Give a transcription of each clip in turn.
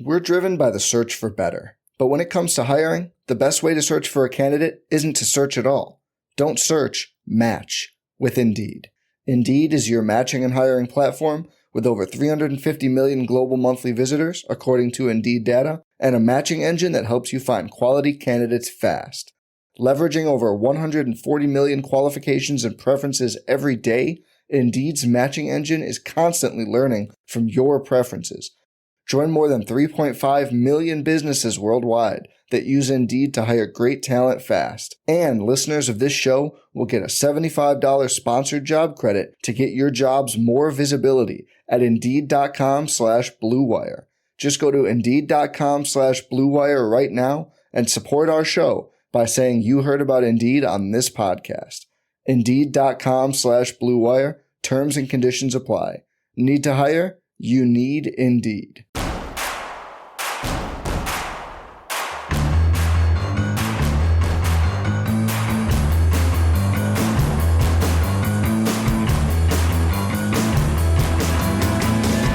We're driven by the search for better. But when it comes to hiring, the best way to search for a candidate isn't to search at all. Don't search, match with Indeed. Indeed is your matching and hiring platform with over 350 million global monthly visitors, according to Indeed data, and a matching engine that helps you find quality candidates fast. Leveraging over 140 million qualifications and preferences every day, Indeed's matching engine is constantly learning from your preferences. Join more than 3.5 million businesses worldwide that use Indeed to hire great talent fast. And listeners of this show will get a $75 sponsored job credit to get your jobs more visibility at Indeed.com/Blue Wire. Just go to Indeed.com/Blue Wire right now and support our show by saying you heard about Indeed on this podcast. Indeed.com/Blue Wire. Terms and conditions apply. Need to hire? You need Indeed.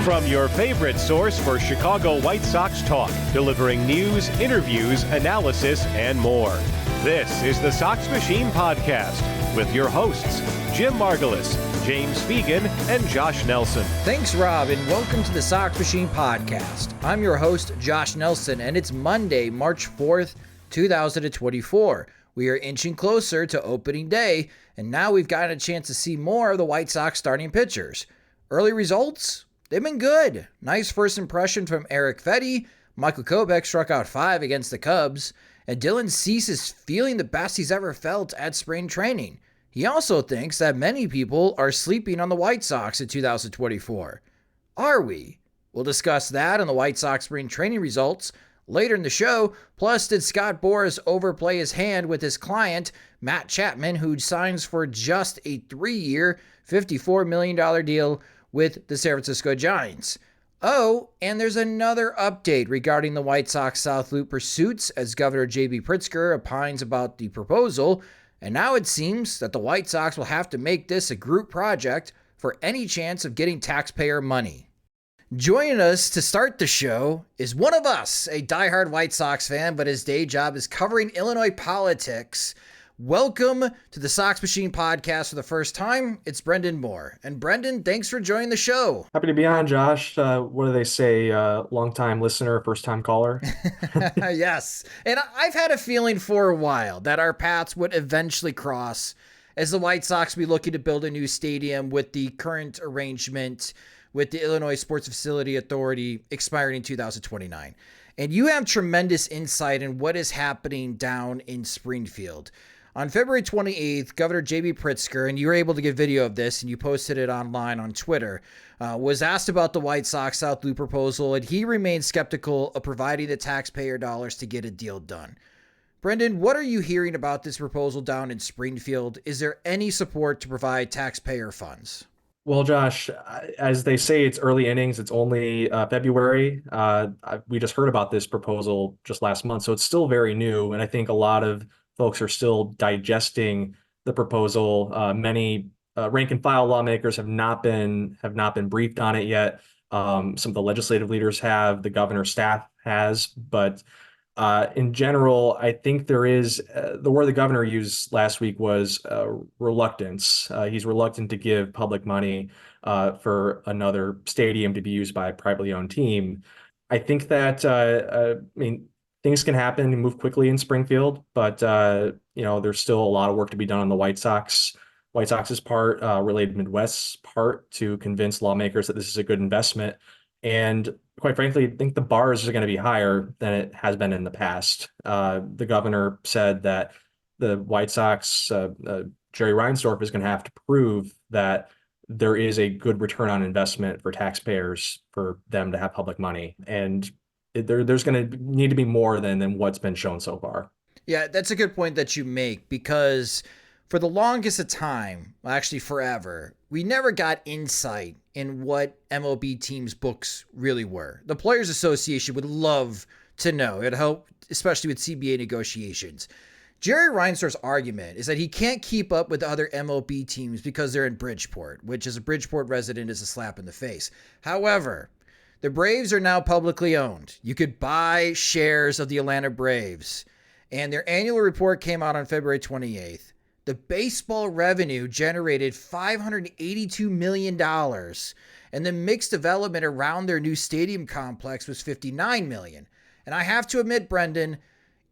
From your favorite source for Chicago White Sox talk, delivering news, interviews, analysis, and more. This is the Sox Machine Podcast with your hosts, Jim Margulis, James Fegan, and Josh Nelson. Thanks, Rob, and welcome to the Sox Machine Podcast. I'm your host, Josh Nelson, and it's Monday, March 4th, 2024. We are inching closer to opening day, and now we've gotten a chance to see more of the White Sox starting pitchers. Early results? They've been good. Nice first impression from Erick Fedde. Michael Kopech struck out 5 against the Cubs, and Dylan Cease is feeling the best he's ever felt at spring training. He also thinks that many people are sleeping on the White Sox in 2024. Are we? We'll discuss that and the White Sox spring training results later in the show. Plus, did Scott Boras overplay his hand with his client, Matt Chapman, who signs for just a 3-year, $54 million deal with the San Francisco Giants? Oh, and there's another update regarding the White Sox South Loop pursuits as Governor J.B. Pritzker opines about the proposal, and now it seems that the White Sox will have to make this a group project for any chance of getting taxpayer money. Joining us to start the show is one of us, a diehard White Sox fan, but his day job is covering Illinois politics. Welcome to the Sox Machine Podcast for the first time. It's Brenden Moore. And Brenden, thanks for joining the show. Happy to be on, Josh. What do they say? Long-time listener, first-time caller? Yes. And I've had a feeling for a while that our paths would eventually cross as the White Sox be looking to build a new stadium with the current arrangement with the Illinois Sports Facility Authority expiring in 2029. And you have tremendous insight in what is happening down in Springfield. On February 28th, Governor J.B. Pritzker, and you were able to get video of this and you posted it online on Twitter, was asked about the White Sox South Loop proposal, and he remained skeptical of providing the taxpayer dollars to get a deal done. Brenden, what are you hearing about this proposal down in Springfield? Is there any support to provide taxpayer funds? Well, Josh, as they say, it's early innings. It's only February. We just heard about this proposal just last month, so it's still very new, and I think a lot of folks are still digesting the proposal. Many rank and file lawmakers have not been briefed on it yet. Some of the legislative leaders have, the governor's staff has, but in general, I think there is the word the governor used last week was reluctance. He's reluctant to give public money for another stadium to be used by a privately owned team. I think that things can happen and move quickly in Springfield, but there's still a lot of work to be done on the White Sox's part, related Midwest's part, to convince lawmakers that this is a good investment. And quite frankly, I think the bars are going to be higher than it has been in the past. The governor said that the White Sox, Jerry Reinsdorf, is going to have to prove that there is a good return on investment for taxpayers for them to have public money. And there's going to need to be more than what's been shown so far. Yeah, that's a good point that you make, because for the longest of time, actually forever, we never got insight in what MLB teams' books really were. The Players Association would love to know. It'd help, especially with CBA negotiations. Jerry Reinsdorf's argument is that he can't keep up with other MLB teams because they're in Bridgeport, which as a Bridgeport resident is a slap in the face. However, The Braves are now publicly owned. You could buy shares of the Atlanta Braves. And their annual report came out on February 28th. The baseball revenue generated $582 million, and the mixed development around their new stadium complex was $59 million. And I have to admit, Brenden,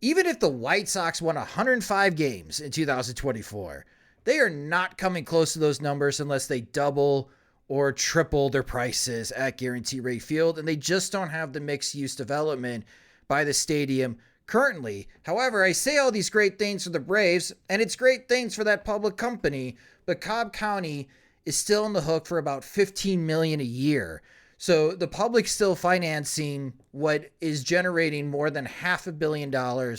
even if the White Sox won 105 games in 2024, they are not coming close to those numbers unless they double or triple their prices at Guarantee Rate Field, and they just don't have the mixed-use development by the stadium currently. However, I say all these great things for the Braves, and it's great things for that public company, but Cobb County is still on the hook for about $15 million a year. So the public's still financing what is generating more than $500 million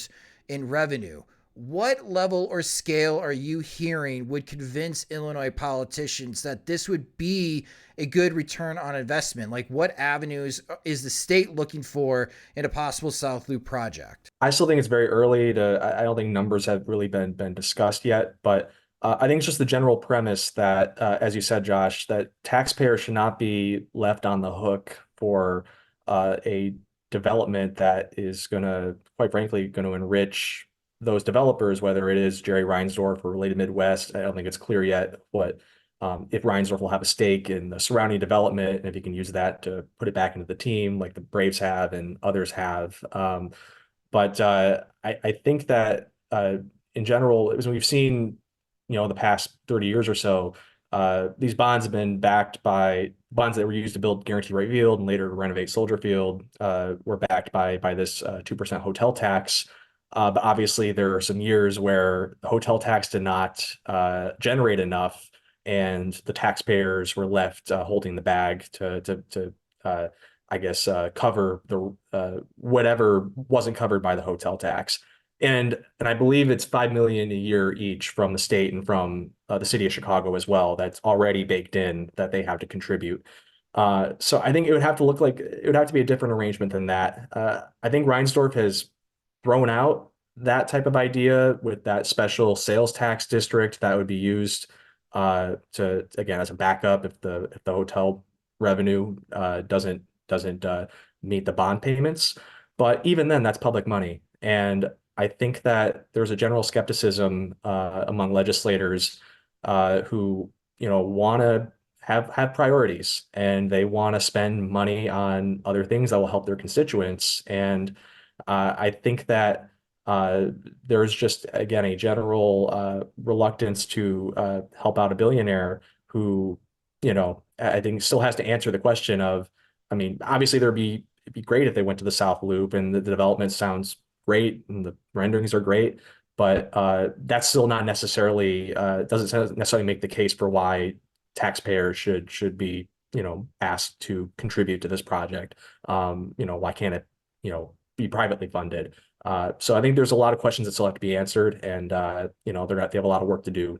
in revenue. What level or scale are you hearing would convince Illinois politicians that this would be a good return on investment? Like, what avenues is the state looking for in a possible South Loop project? I still think it's very early I don't think numbers have really been discussed yet, but I think it's just the general premise that, as you said, Josh, that taxpayers should not be left on the hook for a development that is quite frankly, going to enrich those developers, whether it is Jerry Reinsdorf or Related Midwest. I don't think it's clear yet what if Reinsdorf will have a stake in the surrounding development and if he can use that to put it back into the team like the Braves have and others have. But I think that in general, as we've seen, the past 30 years or so, these bonds have been backed by bonds that were used to build Guarantee Rate Field and later to renovate Soldier Field, were backed by this 2% hotel tax. But obviously, there are some years where the hotel tax did not generate enough, and the taxpayers were left holding the bag to cover the whatever wasn't covered by the hotel tax. And I believe it's $5 million a year each from the state and from the city of Chicago as well. That's already baked in that they have to contribute. So I think it would have to be a different arrangement than that. I think Reinsdorf has thrown out that type of idea with that special sales tax district that would be used to, again, as a backup if the hotel revenue doesn't meet the bond payments. But even then, that's public money. And I think that there's a general skepticism among legislators who, want to have priorities, and they want to spend money on other things that will help their constituents. And I think that there's just, again, a general reluctance to help out a billionaire who, I think still has to answer the question of, I mean, obviously it'd be great if they went to the South Loop and the development sounds great and the renderings are great, but that's still not necessarily doesn't necessarily make the case for why taxpayers should be asked to contribute to this project. Why can't it be privately funded? So I think there's a lot of questions that still have to be answered, and they have a lot of work to do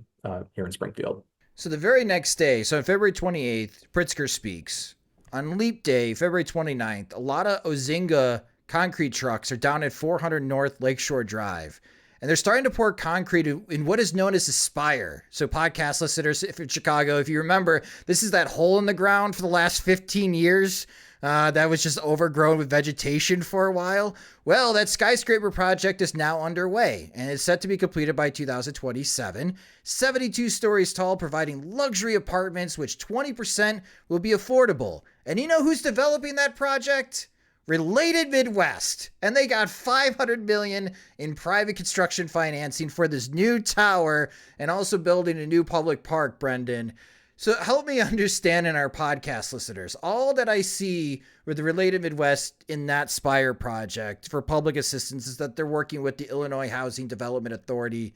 here in Springfield. So the very next day, so on February 28th, Pritzker speaks. On Leap Day, February 29th, a lot of Ozinga concrete trucks are down at 400 North Lakeshore Drive, and they're starting to pour concrete in what is known as the Spire. So podcast listeners, if you're in Chicago, if you remember, this is that hole in the ground for the last 15 years that was just overgrown with vegetation for a while. Well, that skyscraper project is now underway, and it's set to be completed by 2027. 72 stories tall, providing luxury apartments, which 20% will be affordable. And you know who's developing that project? Related Midwest, and they got $500 million in private construction financing for this new tower and also building a new public park, Brenden. So help me understand, in our podcast listeners, all that I see with the Related Midwest in that Spire project for public assistance is that they're working with the Illinois Housing Development Authority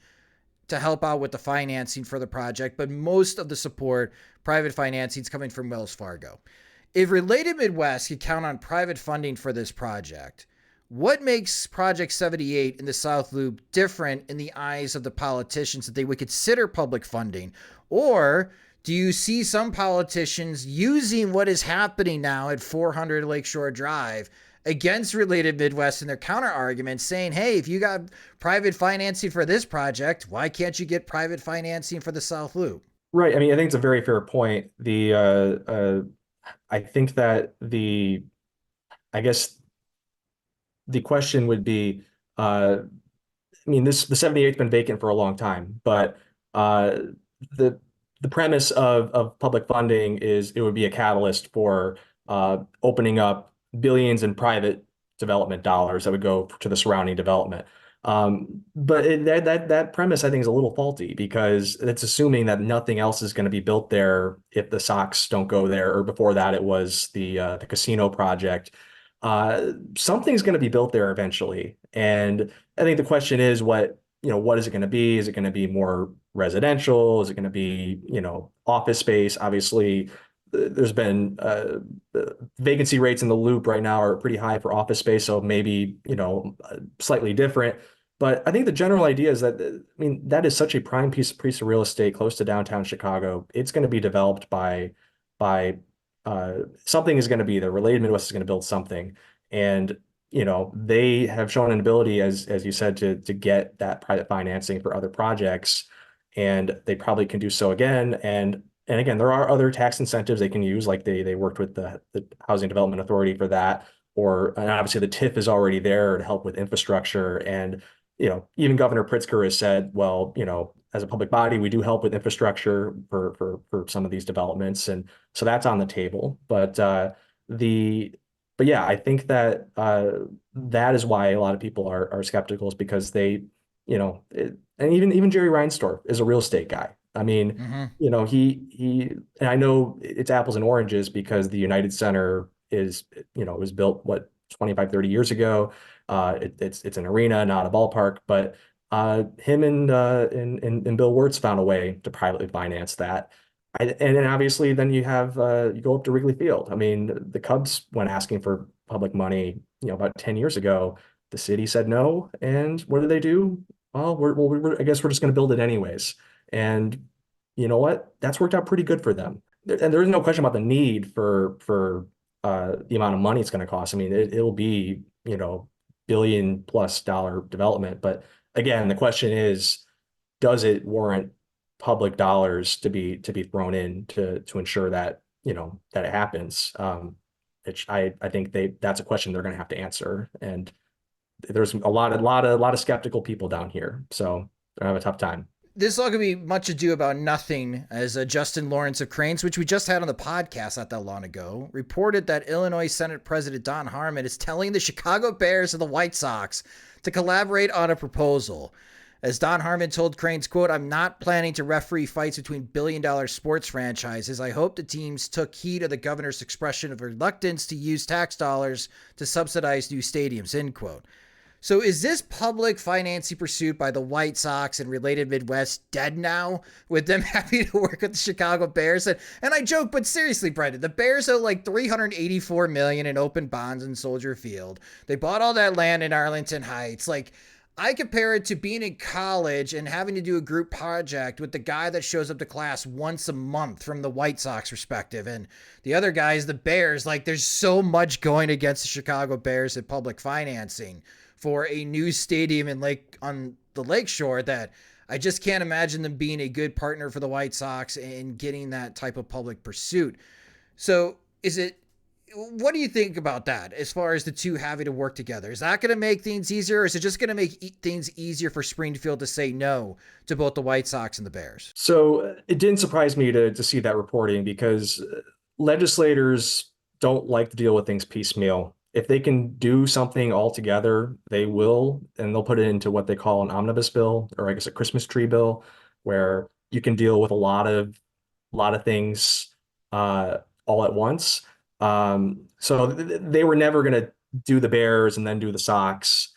to help out with the financing for the project, but most of the support, private financing, is coming from Wells Fargo. If Related Midwest could count on private funding for this project, what makes Project 78 in the South Loop different in the eyes of the politicians that they would consider public funding? Or do you see some politicians using what is happening now at 400 Lakeshore Drive against Related Midwest in their counter argument, saying, hey, if you got private financing for this project, why can't you get private financing for the South Loop? Right. I mean, I think it's a very fair point. I think that the I guess the question would be, the 78th's been vacant for a long time, but uh, the the premise of public funding is it would be a catalyst for opening up billions in private development dollars that would go to the surrounding development. But that premise I think is a little faulty because it's assuming that nothing else is going to be built there if the Sox don't go there, or before that it was the casino project. Something's going to be built there eventually, and I think the question is what is it going to be? Is it going to be more residential? Is it going to be, office space? Obviously, there's been vacancy rates in the Loop right now are pretty high for office space, so maybe, slightly different. But I think the general idea is that, that is such a prime piece of real estate close to downtown Chicago. It's going to be developed by something is going to be there. Related Midwest is going to build something. And they have shown an ability, as you said, to get that private financing for other projects, and they probably can do so again. And again, there are other tax incentives they can use, like they worked with the Housing Development Authority for that, and obviously the TIF is already there to help with infrastructure. And even Governor Pritzker has said, well, as a public body, we do help with infrastructure for some of these developments, and so that's on the table. But yeah, I think that that is why a lot of people are skeptical, is because and even Jerry Reinsdorf is a real estate guy. I mean, and I know it's apples and oranges because the United Center was built 25, 30 years ago. It's an arena, not a ballpark, but him and Bill Wirtz found a way to privately finance that. And then obviously then you go up to Wrigley Field. I mean, the Cubs went asking for public money, about 10 years ago. The city said no. And what did they do? Well, I guess we're just going to build it anyways. And you know what? That's worked out pretty good for them. And there is no question about the need for the amount of money it's going to cost. I mean, it'll be, $1 billion+ development. But again, the question is, does it warrant public dollars to be thrown in to ensure that that it happens? I think that's a question they're going to have to answer, and there's a lot of skeptical people down here, so they have a tough time. This is all going to be much ado about nothing, as Justin Lawrence of Crain's, which we just had on the podcast not that long ago, reported that Illinois Senate President Don Harmon is telling the Chicago Bears and the White Sox to collaborate on a proposal. As Don Harmon told Crain's, quote, "I'm not planning to referee fights between billion-dollar sports franchises. I hope the teams took heed of the governor's expression of reluctance to use tax dollars to subsidize new stadiums," end quote. So is this public financing pursuit by the White Sox and Related Midwest dead now, with them happy to work with the Chicago Bears? And I joke, but seriously, Brenden, the Bears owe like $384 million in open bonds in Soldier Field. They bought all that land in Arlington Heights. Like, I compare it to being in college and having to do a group project with the guy that shows up to class once a month from the White Sox perspective, and the other guy is the Bears. Like, there's so much going against the Chicago Bears in public financing for a new stadium on the lakeshore that I just can't imagine them being a good partner for the White Sox and getting that type of public pursuit. So what do you think about that as far as the two having to work together? Is that going to make things easier, or is it just going to make things easier for Springfield to say no to both the White Sox and the Bears? So it didn't surprise me to see that reporting, because legislators don't like to deal with things piecemeal. If they can do something all together, they will, and they'll put it into what they call an omnibus bill, or I guess a Christmas tree bill, where you can deal with a lot of things all at once. So they were never going to do the Bears and then do the Sox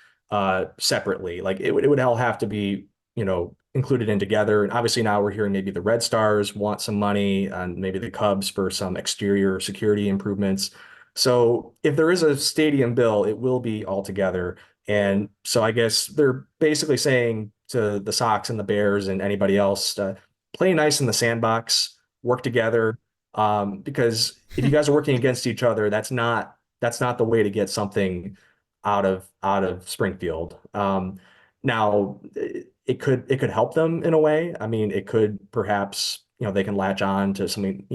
separately. Like it would all have to be, included in together. And obviously now we're hearing maybe the Red Stars want some money, and maybe the Cubs for some exterior security improvements. So if there is a stadium bill, it will be all together. And so I guess they're basically saying to the Sox and the Bears and anybody else, play nice in the sandbox, work together. Because if you guys are working against each other, that's not the way to get something out of Springfield. Now it could help them in a way. I mean, it could perhaps, they can latch on to something,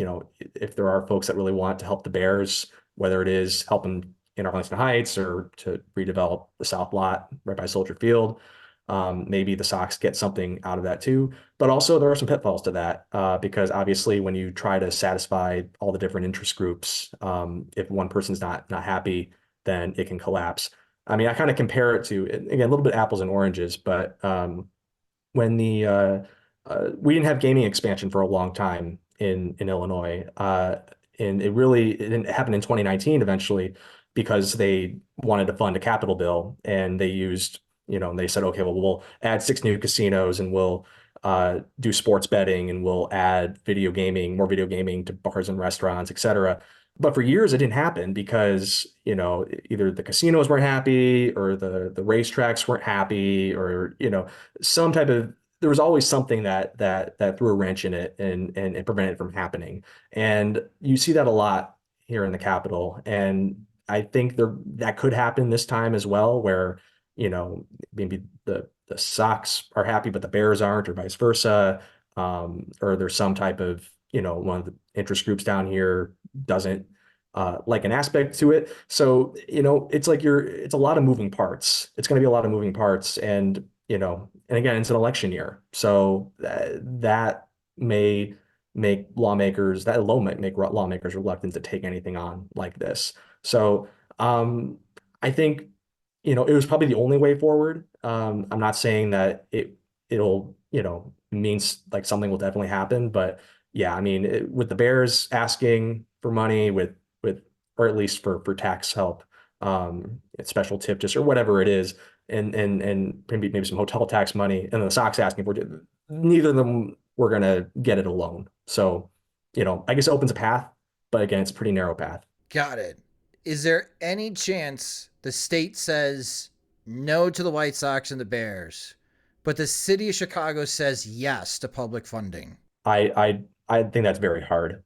if there are folks that really want to help the Bears, whether it is helping in Arlington Heights or to redevelop the South Lot right by Soldier Field. Maybe the Sox get something out of that too. But also there are some pitfalls to that because obviously when you try to satisfy all the different interest groups, if one person's not happy, then it can collapse. I mean, I kind of compare it to, again, a little bit apples and oranges, but when we didn't have gaming expansion for a long time in Illinois, and it didn't happen in 2019 eventually because they wanted to fund a capital bill and they used, they said, okay, well, we'll add 6 new casinos and we'll do sports betting and we'll add more video gaming to bars and restaurants, et cetera. But for years it didn't happen because, either the casinos weren't happy or the racetracks weren't happy or, there was always something that threw a wrench in it and prevented it from happening. And you see that a lot here in the Capitol. And I think that could happen this time as well, where, maybe the Sox are happy, but the Bears aren't, or vice versa. Or there's some type of, one of the interest groups down here doesn't like an aspect to it. So, it's like it's a lot of moving parts. It's going to be a lot of moving parts. And, and again, it's an election year. So that may make lawmakers reluctant to take anything on like this. So I think, it was probably the only way forward. I'm not saying that it'll, means like something will definitely happen, but yeah, I mean, with the Bears asking for money or at least for tax help, special tip just or whatever it is, and maybe some hotel tax money, and the Sox asking for it, neither of them were gonna get it alone. So, I guess it opens a path, but again, it's a pretty narrow path. Got it. Is there any chance the state says no to the White Sox and the Bears, but the city of Chicago says yes to public funding? I think that's very hard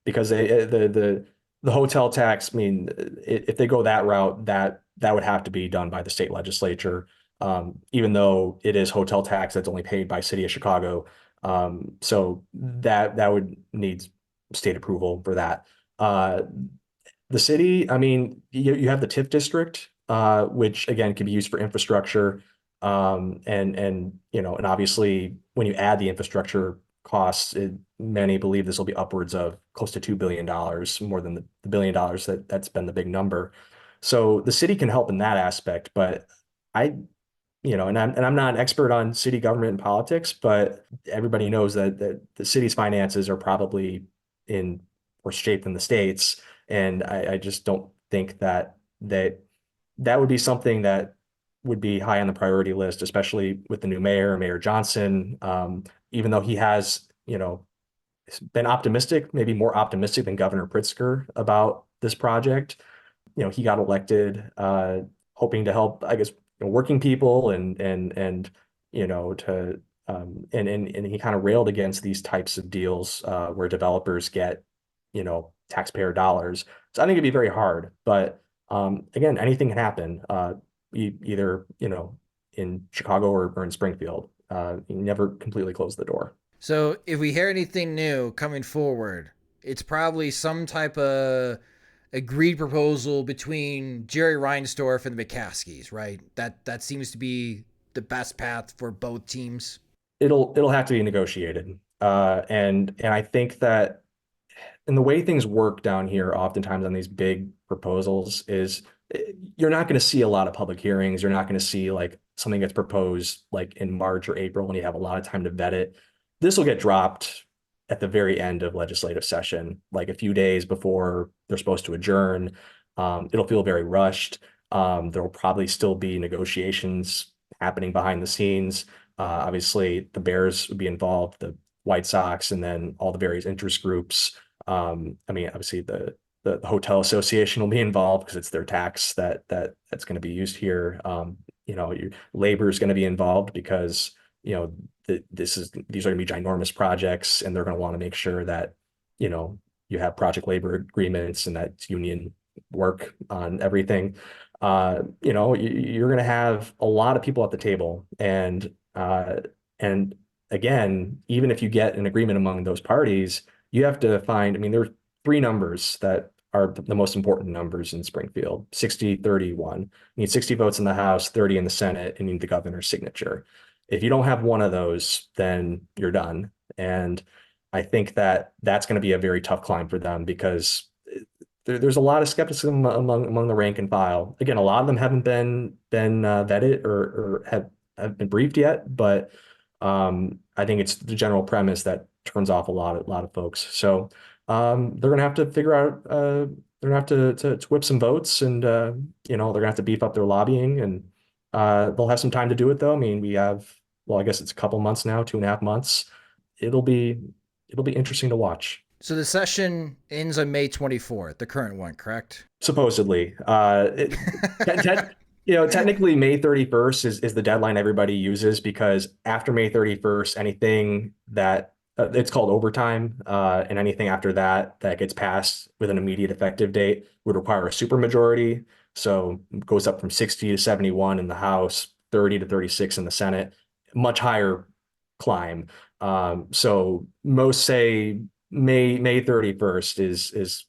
because the hotel tax. I mean, if they go that route, that would have to be done by the state legislature, even though it is hotel tax that's only paid by city of Chicago. So that would need state approval for that. The city, I mean, you have the TIF district, which again can be used for infrastructure. And obviously when you add the infrastructure costs, many believe this will be upwards of close to $2 billion, more than the $1 billion that's been the big number. So the city can help in that aspect, but and I'm not an expert on city government and politics, but everybody knows that the city's finances are probably in worse shape than the state's. And I just don't think that would be something that would be high on the priority list, especially with the new Mayor Johnson. Even though he has, been optimistic, maybe more optimistic than Governor Pritzker about this project. He got elected hoping to help, I guess, working people and he kind of railed against these types of deals where developers get, taxpayer dollars. So I think it'd be very hard, but again, anything can happen, either, in Chicago or in Springfield. You never completely close the door. So if we hear anything new coming forward, it's probably some type of agreed proposal between Jerry Reinsdorf and the McCaskies, right? That seems to be the best path for both teams. It'll have to be negotiated. And I think that, and the way things work down here oftentimes on these big proposals is you're not going to see a lot of public hearings. You're not going to see like something gets proposed like in March or April when you have a lot of time to vet it. This will get dropped at the very end of legislative session, like a few days before they're supposed to adjourn. It'll feel very rushed. There will probably still be negotiations happening behind the scenes. Obviously, the Bears would be involved, the White Sox, and then all the various interest groups. Obviously the hotel association will be involved because it's their tax that's going to be used here. Your labor is going to be involved because these are going to be ginormous projects, and they're going to want to make sure that you have project labor agreements and that union work on everything. You're going to have a lot of people at the table, and again, even if you get an agreement among those parties, you have to find, there's 3 numbers that are the most important numbers in Springfield. 60-31. You need 60 votes in the House, 30 in the Senate, and you need the governor's signature. If you don't have one of those, then you're done. And I think that that's going to be a very tough climb for them, because there's a lot of skepticism among the rank and file. Again, a lot of them haven't been vetted or have been briefed yet, but I think it's the general premise that turns off a lot of folks. So they're going to have to figure out. They're going to have to whip some votes, and they're going to have to beef up their lobbying, and they'll have some time to do it, though. I mean, we have, well, I guess it's a couple months now, 2.5 months. It'll be interesting to watch. So the session ends on May 24th, the current one, correct? Supposedly. Technically May 31st is the deadline everybody uses, because after May 31st, anything that it's called overtime, and anything after that gets passed with an immediate effective date would require a supermajority. So it goes up from 60 to 71 in the House, 30 to 36 in the Senate, much higher climb. So most say May 31st is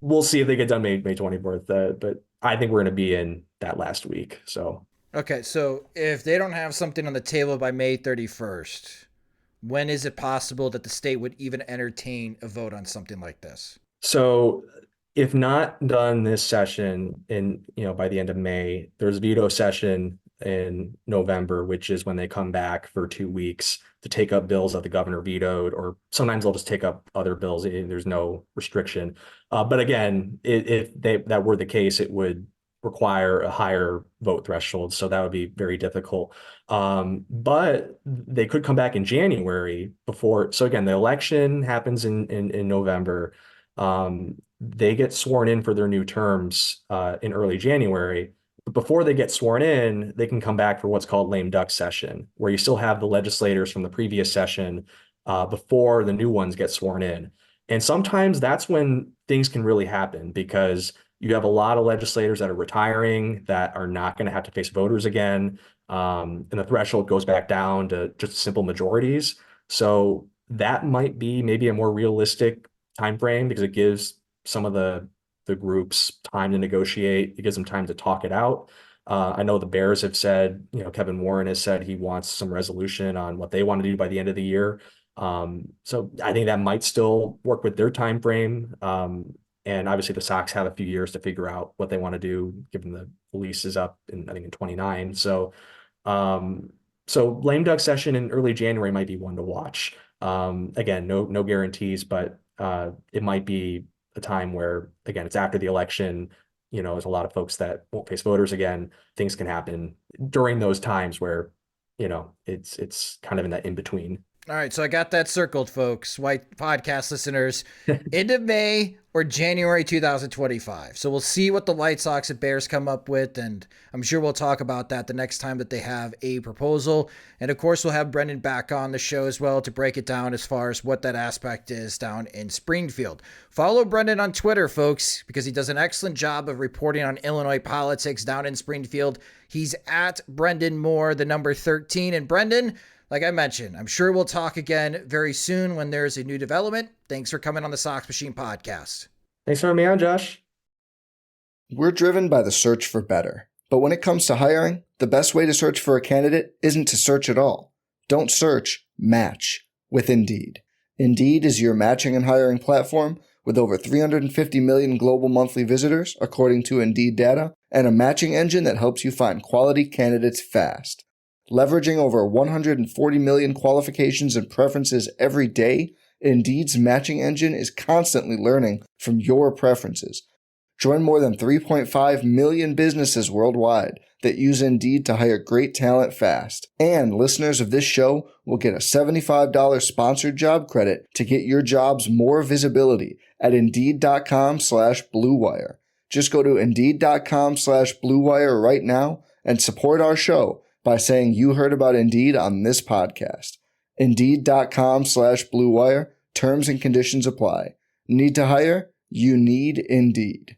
we'll see if they get done May 24th, but I think we're going to be in that last week. So okay, so if they don't have something on the table by May 31st, when is it possible that the state would even entertain a vote on something like this? So if not done this session by the end of May, there's veto session in November, which is when they come back for 2 weeks to take up bills that the governor vetoed, or sometimes they'll just take up other bills. There's no restriction. But again, if that were the case, it would require a higher vote threshold. So that would be very difficult. But they could come back in January before. So again, the election happens in November. They get sworn in for their new terms in early January. But before they get sworn in, they can come back for what's called lame duck session, where you still have the legislators from the previous session before the new ones get sworn in. And sometimes that's when things can really happen, because you have a lot of legislators that are retiring that are not going to have to face voters again. And the threshold goes back down to just simple majorities. So that might be maybe a more realistic time frame, because it gives some of the groups time to negotiate. It gives them time to talk it out. I know the Bears have said, Kevin Warren has said he wants some resolution on what they want to do by the end of the year. So I think that might still work with their time frame. And obviously the Sox have a few years to figure out what they want to do, given the lease is up in 29. So lame duck session in early January might be one to watch. Again, no guarantees, but it might be a time where, again, it's after the election. There's a lot of folks that won't face voters again. Things can happen during those times where, it's kind of in that in between. All right, so I got that circled, folks. White podcast listeners, end of May or January 2025. So we'll see what the White Sox and Bears come up with, and I'm sure we'll talk about that the next time that they have a proposal. And of course, we'll have Brenden back on the show as well to break it down as far as what that aspect is down in Springfield. Follow Brenden on Twitter, folks, because he does an excellent job of reporting on Illinois politics down in Springfield. He's at Brenden Moore, the number 13. And Brenden, like I mentioned, I'm sure we'll talk again very soon when there's a new development. Thanks for coming on the Sox Machine podcast. Thanks for having me on, Josh. We're driven by the search for better. But when it comes to hiring, the best way to search for a candidate isn't to search at all. Don't search, match with Indeed. Indeed is your matching and hiring platform with over 350 million global monthly visitors, according to Indeed data, and a matching engine that helps you find quality candidates fast. Leveraging over 140 million qualifications and preferences every day, Indeed's matching engine is constantly learning from your preferences. Join more than 3.5 million businesses worldwide that use Indeed to hire great talent fast. And listeners of this show will get a $75 sponsored job credit to get your jobs more visibility at Indeed.com/Blue Wire. Just go to Indeed.com/Blue Wire right now and support our show by saying you heard about Indeed on this podcast. Indeed.com/Blue Wire. Terms and conditions apply. Need to hire? You need Indeed.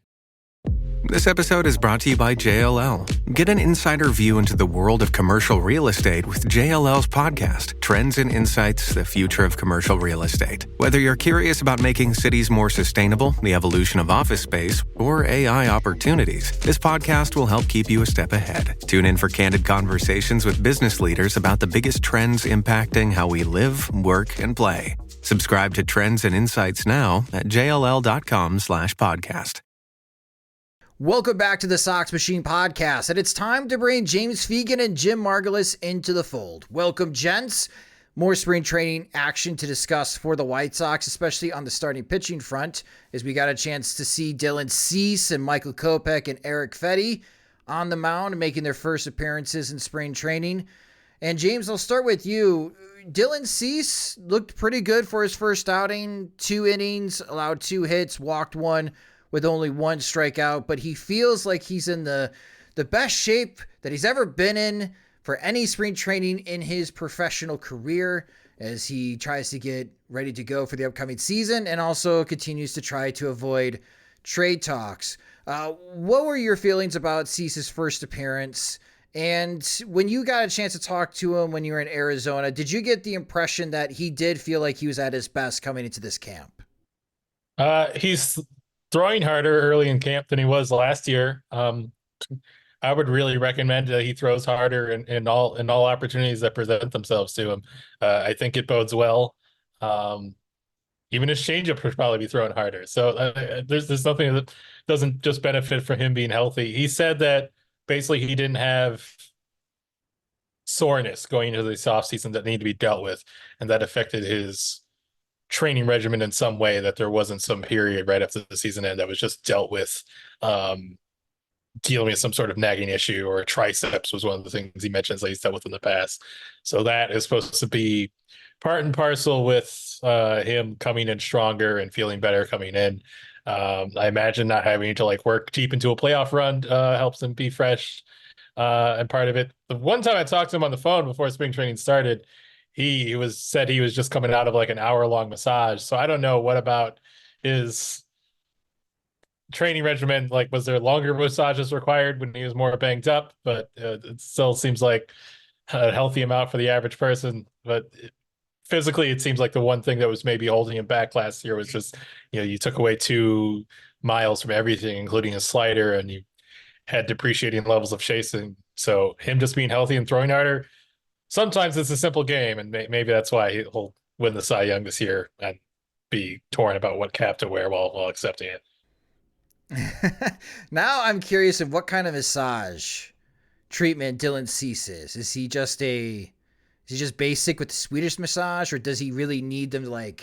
This episode is brought to you by JLL. Get an insider view into the world of commercial real estate with JLL's podcast, Trends and Insights, the Future of Commercial Real Estate. Whether you're curious about making cities more sustainable, the evolution of office space, or AI opportunities, this podcast will help keep you a step ahead. Tune in for candid conversations with business leaders about the biggest trends impacting how we live, work, and play. Subscribe to Trends and Insights now at jll.com/podcast. Welcome back to the Sox Machine podcast, and it's time to bring James Fegan and Jim Margulis into the fold. Welcome, gents. More spring training action to discuss for the White Sox, especially on the starting pitching front, as we got a chance to see Dylan Cease and Michael Kopech and Erick Fedde on the mound making their first appearances in spring training. And James, I'll start with you. Dylan Cease looked pretty good for his first outing. 2 innings, allowed 2 hits, walked 1 with only 1 strikeout, but he feels like he's in the best shape that he's ever been in for any spring training in his professional career, as he tries to get ready to go for the upcoming season and also continues to try to avoid trade talks. What were your feelings about Cease's first appearance? And when you got a chance to talk to him when you were in Arizona, did you get the impression that he did feel like he was at his best coming into this camp? He's throwing harder early in camp than he was last year. I would really recommend that he throws harder in all opportunities that present themselves to him. I think it bodes well. Even his changeup would probably be thrown harder. So there's nothing that doesn't just benefit from him being healthy. He said that basically he didn't have soreness going into this offseason that needed to be dealt with, and that affected his training regimen in some way, that there wasn't some period right after the season end that was just dealt with dealing with some sort of nagging issue, or triceps was one of the things he mentions that he's dealt with in the past. So that is supposed to be part and parcel with him coming in stronger and feeling better coming in. I imagine not having to work deep into a playoff run helps him be fresh. And part of it, the one time I talked to him on the phone before spring training started, he said he was just coming out of an hour-long massage. So I don't know what about his training regimen. Was there longer massages required when he was more banged up? But it still seems like a healthy amount for the average person. But physically, it seems like the one thing that was maybe holding him back last year was just, you took away 2 miles from everything, including a slider, and you had depreciating levels of chasing. So him just being healthy and throwing harder, sometimes it's a simple game, and maybe that's why he'll win the Cy Young this year and be torn about what cap to wear while accepting it. Now I'm curious of what kind of massage treatment Dylan Cease is. Is he just basic with the Swedish massage, or does he really need them to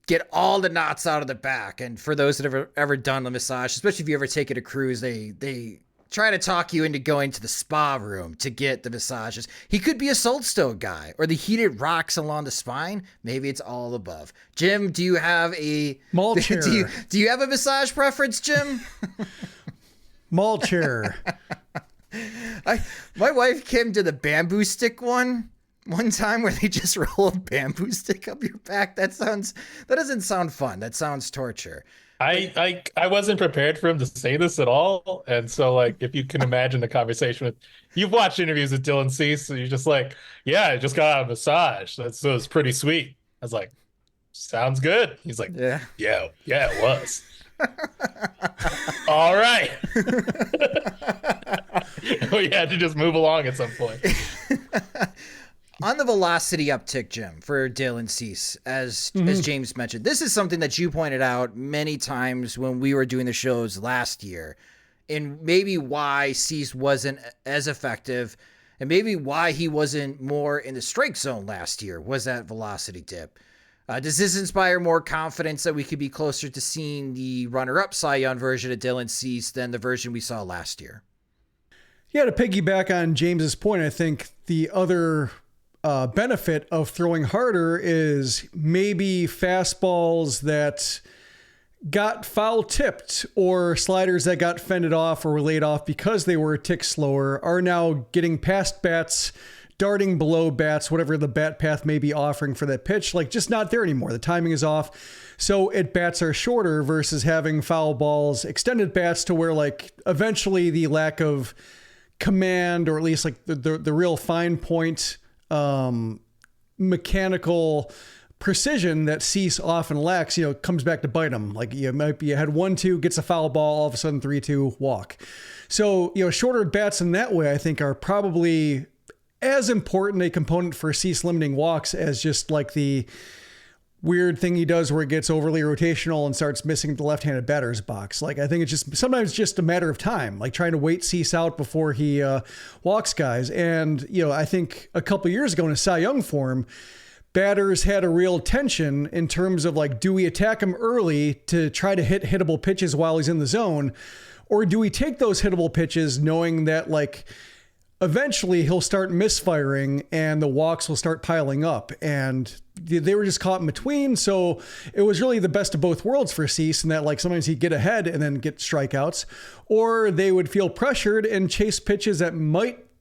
get all the knots out of the back? And for those that have ever done the massage, especially if you ever take it a cruise, they try to talk you into going to the spa room to get the massages. He could be a Salt Stove guy, or the heated rocks along the spine. Maybe it's all above. Jim, do you have a mall chair? Do you have a massage preference, Jim? Mall chair. My wife came to the bamboo stick one time where they just roll a bamboo stick up your back. That doesn't sound fun. That sounds torture. I wasn't prepared for him to say this at all. And so if you can imagine the conversation you've watched interviews with Dylan Cease, so you're just yeah, I just got out of a massage. So it's pretty sweet. I was like, sounds good. He's like, yeah, it was. All right. We had to just move along at some point. On the velocity uptick, Jim, for Dylan Cease, as James mentioned, this is something that you pointed out many times when we were doing the shows last year, and maybe why Cease wasn't as effective, and maybe why he wasn't more in the strike zone last year, was that velocity dip. Does this inspire more confidence that we could be closer to seeing the runner-up Cy Young version of Dylan Cease than the version we saw last year? Yeah, to piggyback on James's point, I think the other benefit of throwing harder is maybe fastballs that got foul tipped or sliders that got fended off or were laid off because they were a tick slower are now getting past bats darting below bats, whatever the bat path may be offering for that pitch, like just not there anymore. The timing is off. So at bats are shorter versus having foul balls, extended bats to where like eventually the lack of command, or at least like the real fine point, mechanical precision that Cease often lacks, comes back to bite him. Like you had 1-2, gets a foul ball, all of a sudden 3-2, walk. So, shorter bats in that way, I think are probably as important a component for Cease limiting walks as just like the weird thing he does where it gets overly rotational and starts missing the left-handed batter's box. Like, I think it's just sometimes just a matter of time, like trying to wait Cease out before he walks guys. And, I think a couple of years ago in a Cy Young form, batters had a real tension in terms of like, do we attack him early to try to hit hittable pitches while he's in the zone? Or do we take those hittable pitches knowing that like eventually he'll start misfiring and the walks will start piling up? And they were just caught in between. So it was really the best of both worlds for Cease, in that like sometimes he'd get ahead and then get strikeouts, or they would feel pressured and chase pitches that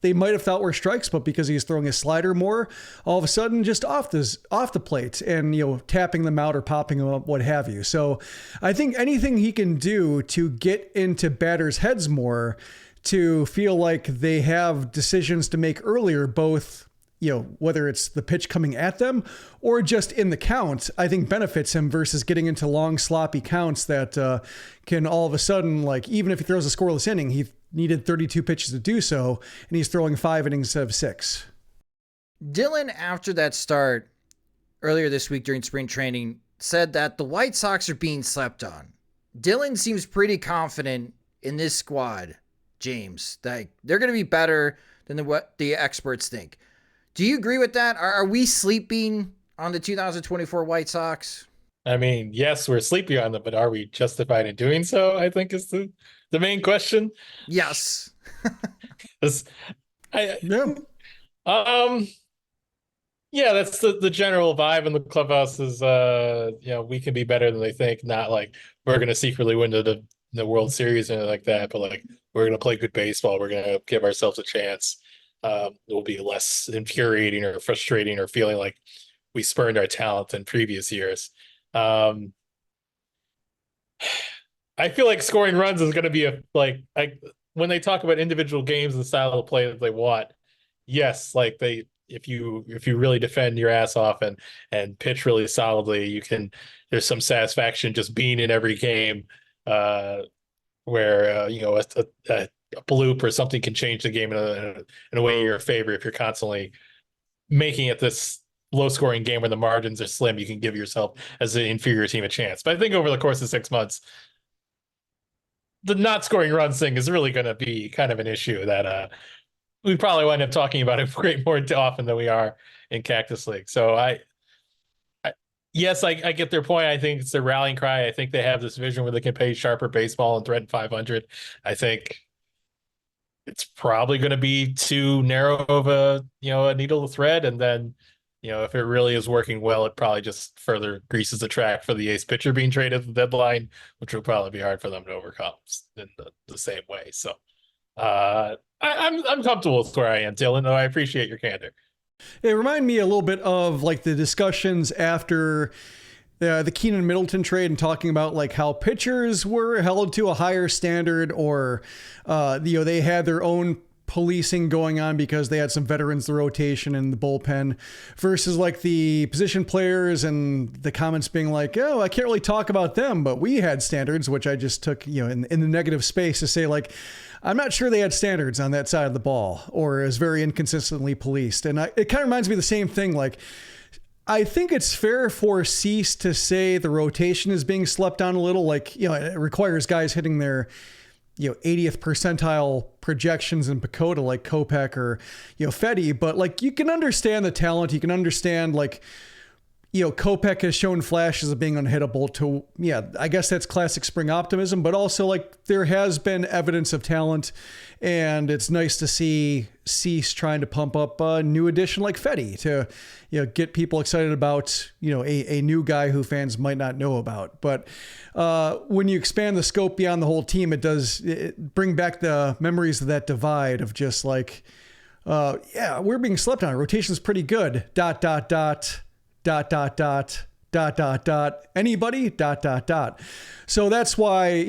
they might have thought were strikes, but because he's throwing his slider more, all of a sudden just off the plate and, tapping them out or popping them up, what have you. So I think anything he can do to get into batters' heads more, to feel like they have decisions to make earlier, both, whether it's the pitch coming at them or just in the count, I think benefits him versus getting into long, sloppy counts that can all of a sudden, like, even if he throws a scoreless inning, he needed 32 pitches to do so, and he's throwing 5 innings instead of 6. Dylan, after that start earlier this week during spring training, said that the White Sox are being slept on. Dylan seems pretty confident in this squad, James, that they're going to be better than what the experts think. Do you agree with that? Are we sleeping on the 2024 White Sox? I mean, yes, we're sleeping on them, but are we justified in doing so? I think is the main question. Yes. Yeah, that's the general vibe in the clubhouse is, we can be better than they think. Not like we're going to secretly win the World Series and like that, but like we're going to play good baseball. We're going to give ourselves a chance. It will be less infuriating or frustrating or feeling like we spurned our talent in previous years. I feel like scoring runs is going to be when they talk about individual games and the style of play that they want. Yes, like if you really defend your ass off and pitch really solidly, there's some satisfaction just being in every game where a bloop or something can change the game in a way in your favor. If you're constantly making it this low scoring game where the margins are slim, you can give yourself as an inferior team a chance. But I think over the course of 6 months, the not scoring runs thing is really going to be kind of an issue that we probably wind up talking about it way more often than we are in Cactus League. So yes, I get their point. I think it's their rallying cry. I think they have this vision where they can play sharper baseball and threaten 500. I think it's probably going to be too narrow of a needle to thread. And then, if it really is working well, it probably just further greases the track for the ace pitcher being traded at the deadline, which will probably be hard for them to overcome in the same way. So I'm comfortable with where I am, Dylan, though I appreciate your candor. It reminded me a little bit of like the discussions after the Keenan Middleton trade and talking about like how pitchers were held to a higher standard, or they had their own policing going on because they had some veterans, the rotation and the bullpen, versus like the position players, and the comments being like, oh, I can't really talk about them, but we had standards, which I just took, in the negative space to say like, I'm not sure they had standards on that side of the ball, or is very inconsistently policed. And it kind of reminds me of the same thing. Like, I think it's fair for Cease to say the rotation is being slept on a little. Like, it requires guys hitting their 80th percentile projections in PECOTA like Kopech or, Fedde, but like you can understand the talent. You can understand like, Kopech has shown flashes of being unhittable to, I guess that's classic spring optimism, but also like there has been evidence of talent, and it's nice to see Cease trying to pump up a new addition like Fedde to, get people excited about, a new guy who fans might not know about. But when you expand the scope beyond the whole team, it does bring back the memories of that divide of just like, Yeah, we're being slept on. Rotation's pretty good. ... Anybody? ... So that's why,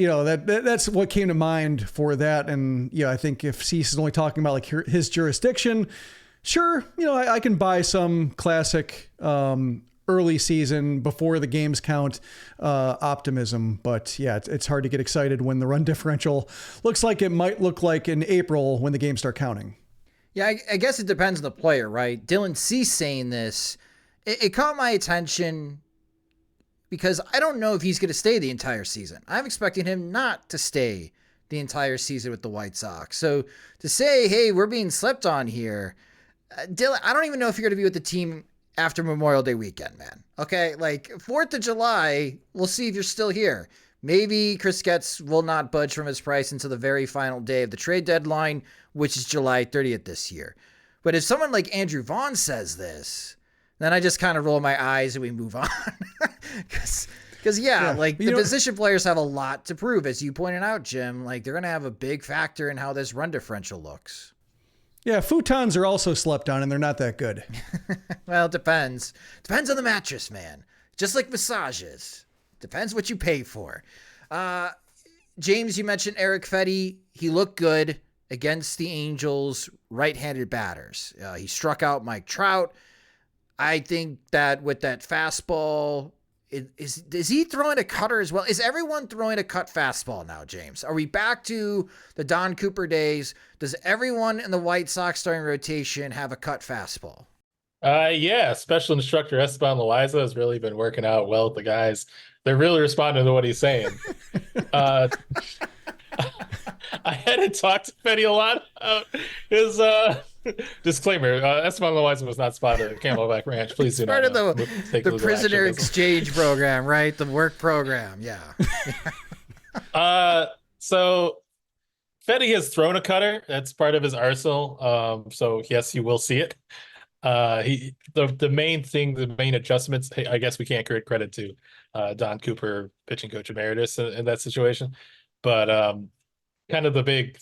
that's what came to mind for that. And I think if Cease is only talking about like his jurisdiction, sure, I can buy some classic early season before the games count optimism. But yeah, it's hard to get excited when the run differential looks like it might look like in April when the games start counting. Yeah, I guess it depends on the player, right? Dylan Cease saying this, it caught my attention because I don't know if he's going to stay the entire season. I'm expecting him not to stay the entire season with the White Sox. So to say, hey, we're being slept on here, Dylan, I don't even know if you're going to be with the team after Memorial Day weekend, man. Okay, like 4th of July, we'll see if you're still here. Maybe Chris Getz will not budge from his price until the very final day of the trade deadline, which is July 30th this year. But if someone like Andrew Vaughn says this, then I just kind of roll my eyes and we move on. Because the position players have a lot to prove. As you pointed out, Jim, like they're going to have a big factor in how this run differential looks. Yeah, futons are also slept on and they're not that good. Well, it depends. Depends on the mattress, man. Just like massages. Depends what you pay for. James, you mentioned Erick Fedde. He looked good against the Angels right-handed batters. He struck out Mike Trout. I think that with that fastball, is he throwing a cutter as well? Is everyone throwing a cut fastball now, James? Are we back to the Don Cooper days? Does everyone in the White Sox starting rotation have a cut fastball? Yeah, special instructor Esteban Loaiza has really been working out well with the guys. They're really responding to what he's saying. I hadn't talked to Fedde a lot about his disclaimer. Esteban Loaiza was not spotted at Camelback Ranch. Please do part not. Part of the prisoner exchange program, right? The work program, yeah. So Fedde has thrown a cutter. That's part of his arsenal. So yes, you will see it. The main adjustments, I guess we can't give credit to Don Cooper, pitching coach emeritus in that situation, but kind of the big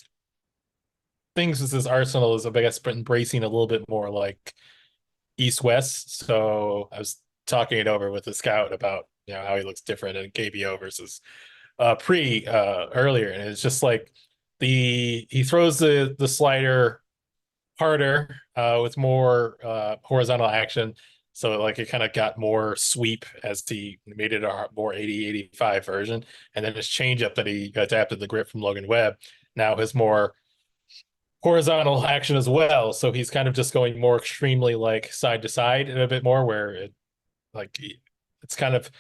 things with this arsenal is, I guess, embracing a little bit more like East-West. So I was talking it over with a scout about how he looks different in KBO versus earlier, and it's just like he throws the slider harder with more horizontal action, so like it kind of got more sweep as he made it a more 80-85 version, and then his changeup that he adapted the grip from Logan Webb now has more horizontal action as well. So he's kind of just going more extremely like side to side and a bit more where it's kind of,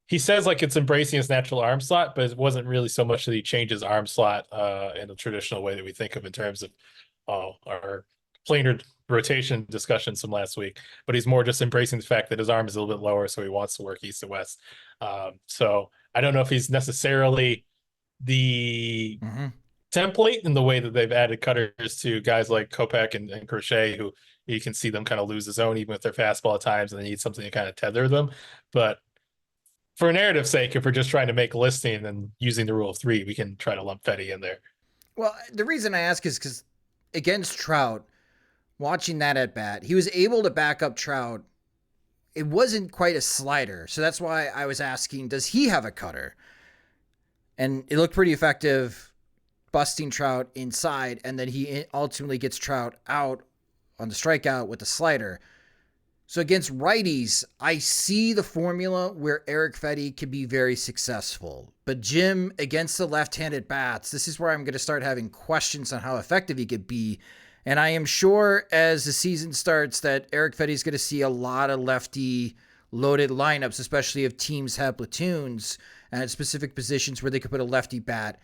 he says like it's embracing his natural arm slot, but it wasn't really so much that he changed his arm slot in the traditional way that we think of in terms of our planar rotation discussions from last week, but he's more just embracing the fact that his arm is a little bit lower, so he wants to work east to west. So I don't know if he's necessarily the template in the way that they've added cutters to guys like Kopech and Crochet, who you can see them kind of lose the zone even with their fastball at times, and they need something to kind of tether them. But for narrative's sake, if we're just trying to make a listing and using the rule of three, we can try to lump Fedde in there. Well, the reason I ask is because against Trout, watching that at bat, he was able to back up Trout. It wasn't quite a slider. So that's why I was asking, does he have a cutter? And it looked pretty effective busting Trout inside. And then he ultimately gets Trout out on the strikeout with the slider. So against righties, I see the formula where Erick Fedde can be very successful. But Jim, against the left-handed bats, this is where I'm going to start having questions on how effective he could be. And I am sure as the season starts that Erick Fedde is going to see a lot of lefty loaded lineups, especially if teams have platoons and at specific positions where they could put a lefty bat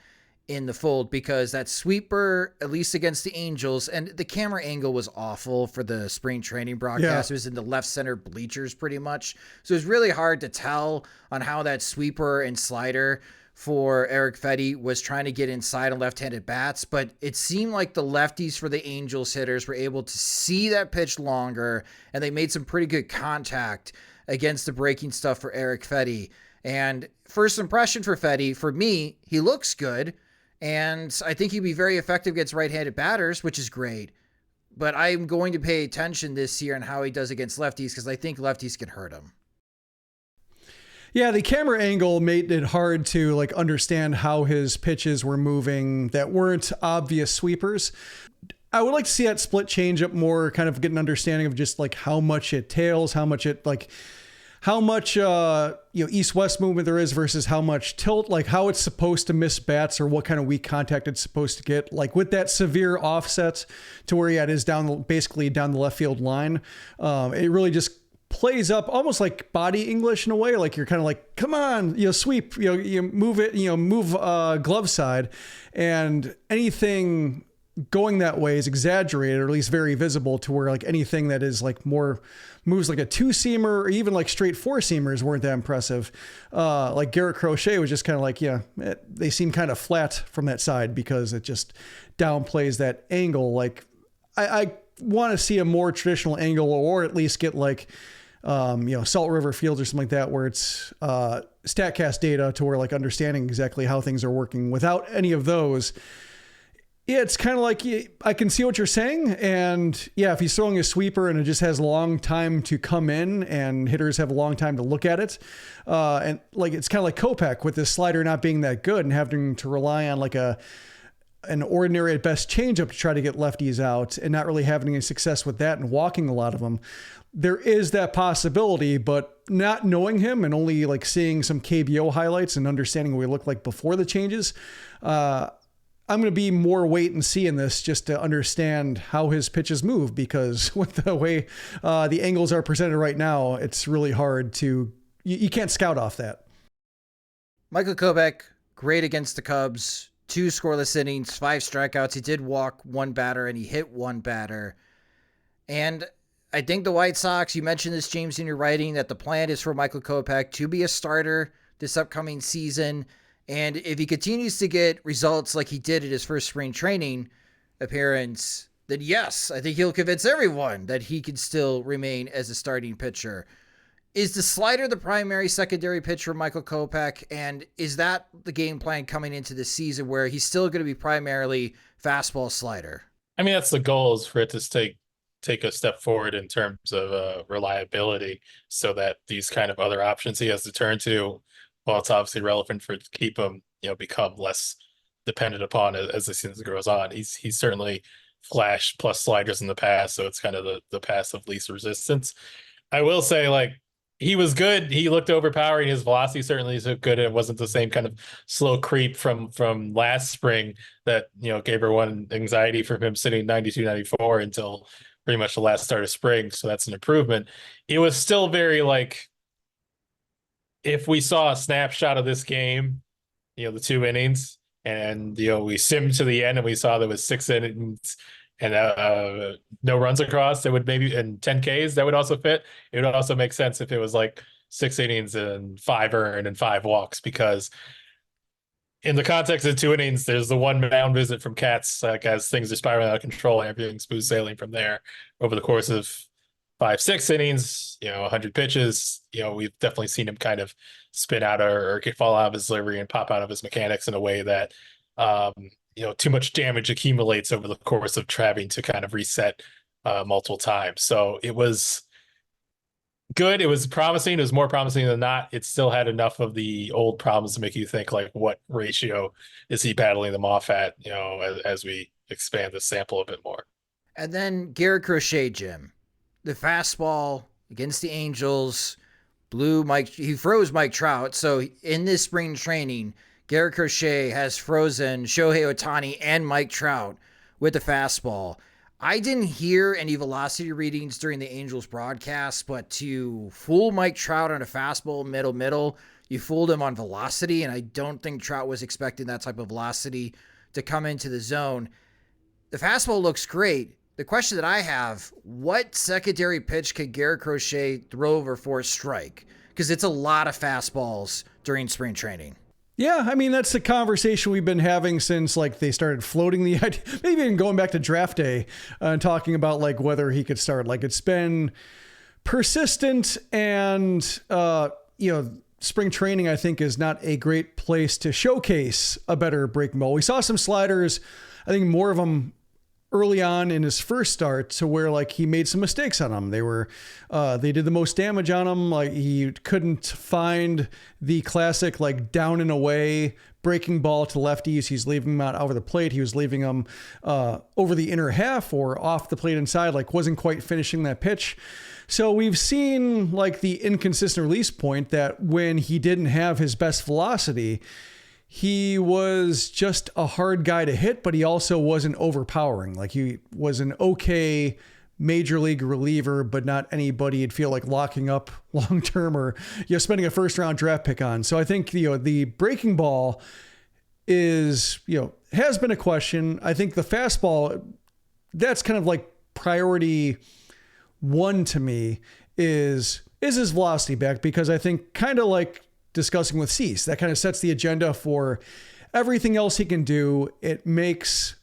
in the fold, because that sweeper, at least against the Angels, and the camera angle was awful for the spring training broadcast. Yeah. It was in the left center bleachers pretty much. So it was really hard to tell on how that sweeper and slider for Erick Fedde was trying to get inside on left-handed bats, but it seemed like the lefties for the Angels hitters were able to see that pitch longer, and they made some pretty good contact against the breaking stuff for Erick Fedde. And first impression for Fedde, for me, he looks good, and I think he'd be very effective against right-handed batters, which is great. but I'm going to pay attention this year on how he does against lefties because I think lefties can hurt him. Yeah, the camera angle made it hard to like understand how his pitches were moving that weren't obvious sweepers. I would like to see that split change up more, kind of get an understanding of just like how much it tails, how much east-west movement there is versus how much tilt, like how it's supposed to miss bats or what kind of weak contact it's supposed to get. Like with that severe offset to where it is basically down the left field line. It really just plays up almost like body English in a way. Like you're kind of like, come on, sweep, you move it, move glove side, and anything going that way is exaggerated or at least very visible to where like anything that is like more moves like a 2-seamer or even like straight 4-seamers weren't that impressive. Like Garrett Crochet was just kind of like, they seem kind of flat from that side because it just downplays that angle. Like I want to see a more traditional angle or at least get like, Salt River Fields or something like that, where it's StatCast data to where like understanding exactly how things are working. Without any of those, yeah, it's kind of like, I can see what you're saying. And yeah, if he's throwing a sweeper and it just has a long time to come in and hitters have a long time to look at it. And like, it's kind of like Kopech with this slider not being that good and having to rely on like an ordinary at best changeup to try to get lefties out and not really having any success with that and walking a lot of them. There is that possibility, but not knowing him and only like seeing some KBO highlights and understanding what he looked like before the changes, I'm going to be more wait and see in this just to understand how his pitches move, because with the way the angles are presented right now, it's really hard to, you can't scout off that. Michael Kopech, great against the Cubs, 2 scoreless innings, 5 strikeouts. He did walk 1 batter and he hit 1 batter. And I think the White Sox, you mentioned this, James, in your writing, that the plan is for Michael Kopech to be a starter this upcoming season. And if he continues to get results like he did at his first spring training appearance, then yes, I think he'll convince everyone that he can still remain as a starting pitcher. Is the slider the primary secondary pitch for Michael Kopech? And is that the game plan coming into the season where he's still going to be primarily fastball slider? I mean, that's the goal, is for it to take a step forward in terms of reliability, so that these kind of other options he has to turn to, well, it's obviously relevant for it to keep him, become less dependent upon as the season goes on. He's certainly flashed plus sliders in the past, so it's kind of the path of least resistance. I will say, like, he was good. He looked overpowering. His velocity certainly is good. It wasn't the same kind of slow creep from last spring that, gave everyone anxiety from him sitting 92, 94 until pretty much the last start of spring. So that's an improvement. It was still very like, if we saw a snapshot of this game, the 2 innings, and we simmed to the end and we saw there was 6 innings and no runs across, it would maybe, and 10 Ks, that would also fit. It would also make sense if it was like 6 innings and 5 earned and 5 walks, because in the context of 2 innings, there's the 1 mound visit from Katz, like, as things are spiraling out of control and everything's smooth sailing from there over the course of 5-6 innings, 100 pitches. We've definitely seen him kind of spin out or fall out of his delivery and pop out of his mechanics in a way that, too much damage accumulates over the course of having to kind of reset multiple times. So it was good. It was promising. It was more promising than not. It still had enough of the old problems to make you think, like, what ratio is he battling them off at, as we expand the sample a bit more. And then Garrett Crochet, Jim. The fastball against the Angels he froze Mike Trout. So in this spring training, Garrett Crochet has frozen Shohei Ohtani and Mike Trout with the fastball. I didn't hear any velocity readings during the Angels broadcast, but to fool Mike Trout on a fastball middle, you fooled him on velocity, and I don't think Trout was expecting that type of velocity to come into the zone. The fastball looks great. The question that I have, what secondary pitch could Garrett Crochet throw over for a strike? Because it's a lot of fastballs during spring training. Yeah, I mean, that's the conversation we've been having since like they started floating the idea, maybe even going back to draft day and talking about like whether he could start. Like, it's been persistent, and spring training, I think, is not a great place to showcase a better breaking ball. We saw some sliders, I think more of them early on in his first start to where like he made some mistakes on them. They did the most damage on him. Like he couldn't find the classic like down and away breaking ball to lefties. He's leaving them out over the plate. He was leaving them over the inner half or off the plate inside, like wasn't quite finishing that pitch. So we've seen like the inconsistent release point that when he didn't have his best velocity, he was just a hard guy to hit, but he also wasn't overpowering. Like he was an okay major league reliever, but not anybody you'd feel like locking up long-term or, spending a first round draft pick on. So I think, the breaking ball is, has been a question. I think the fastball, that's kind of like priority one to me is his velocity back, because I think kind of like discussing with Cease, that kind of sets the agenda for everything else he can do. It makes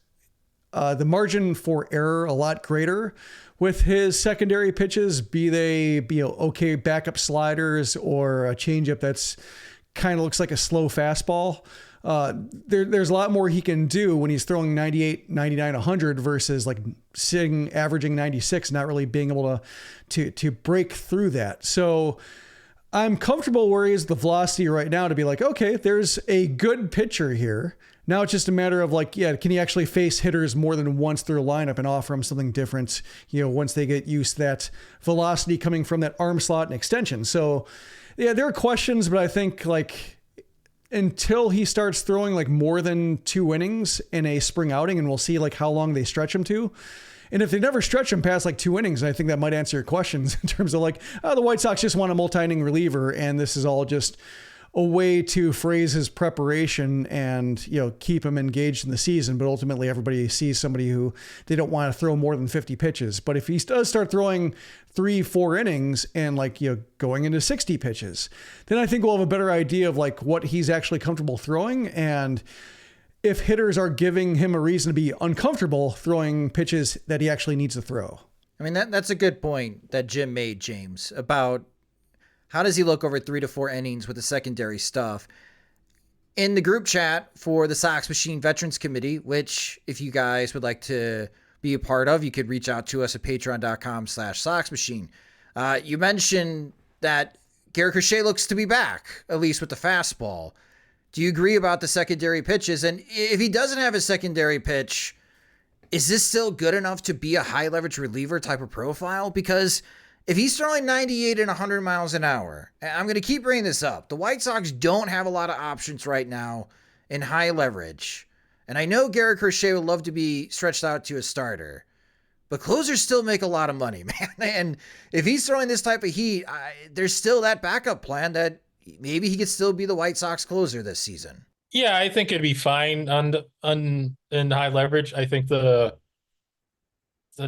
the margin for error a lot greater with his secondary pitches, be they okay backup sliders or a changeup that's kind of looks like a slow fastball. There's a lot more he can do when he's throwing 98, 99, 100 versus like averaging 96, not really being able to break through that. So I'm comfortable where he is the velocity right now to be like, okay, there's a good pitcher here. Now it's just a matter of like, can he actually face hitters more than once through a lineup and offer them something different, once they get used to that velocity coming from that arm slot and extension. So there are questions, but I think like until he starts throwing like more than 2 innings in a spring outing, and we'll see like how long they stretch him to. And if they never stretch him past like 2 innings, I think that might answer your questions in terms of like, the White Sox just want a multi-inning reliever, and this is all just a way to phrase his preparation and, keep him engaged in the season. But ultimately everybody sees somebody who they don't want to throw more than 50 pitches. But if he does start throwing 3-4 innings and like, going into 60 pitches, then I think we'll have a better idea of like what he's actually comfortable throwing. And if hitters are giving him a reason to be uncomfortable throwing pitches that he actually needs to throw. I mean, that's a good point that Jim made, James, about how does he look over 3 to 4 innings with the secondary stuff. In the group chat for the Sox Machine Veterans Committee, which if you guys would like to be a part of, you could reach out to us at patreon.com/Sox Machine. You mentioned that Garrett Crochet looks to be back, at least with the fastball. Do you agree about the secondary pitches? And if he doesn't have a secondary pitch, is this still good enough to be a high leverage reliever type of profile? Because if he's throwing 98 and 100 miles an hour, I'm going to keep bringing this up. The White Sox don't have a lot of options right now in high leverage. And I know Garrett Crochet would love to be stretched out to a starter, but closers still make a lot of money, man. And if he's throwing this type of heat, there's still that backup plan that maybe he could still be the White Sox closer this season. Yeah, I think it'd be fine in high leverage. I think the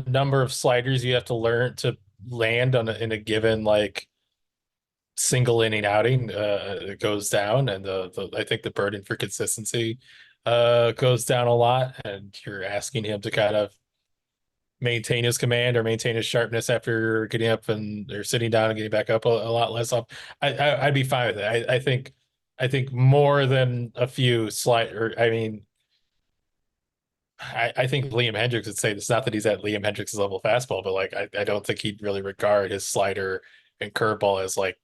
number of sliders you have to learn to land in a given like single inning outing it goes down, and I think the burden for consistency goes down a lot, and you're asking him to kind of maintain his command or maintain his sharpness after getting up or sitting down and getting back up a lot less up. I'd be fine with it. I think more than a few I think Liam Hendriks would say it's not that he's at Liam Hendriks' level fastball, but like I don't think he'd really regard his slider and curveball as like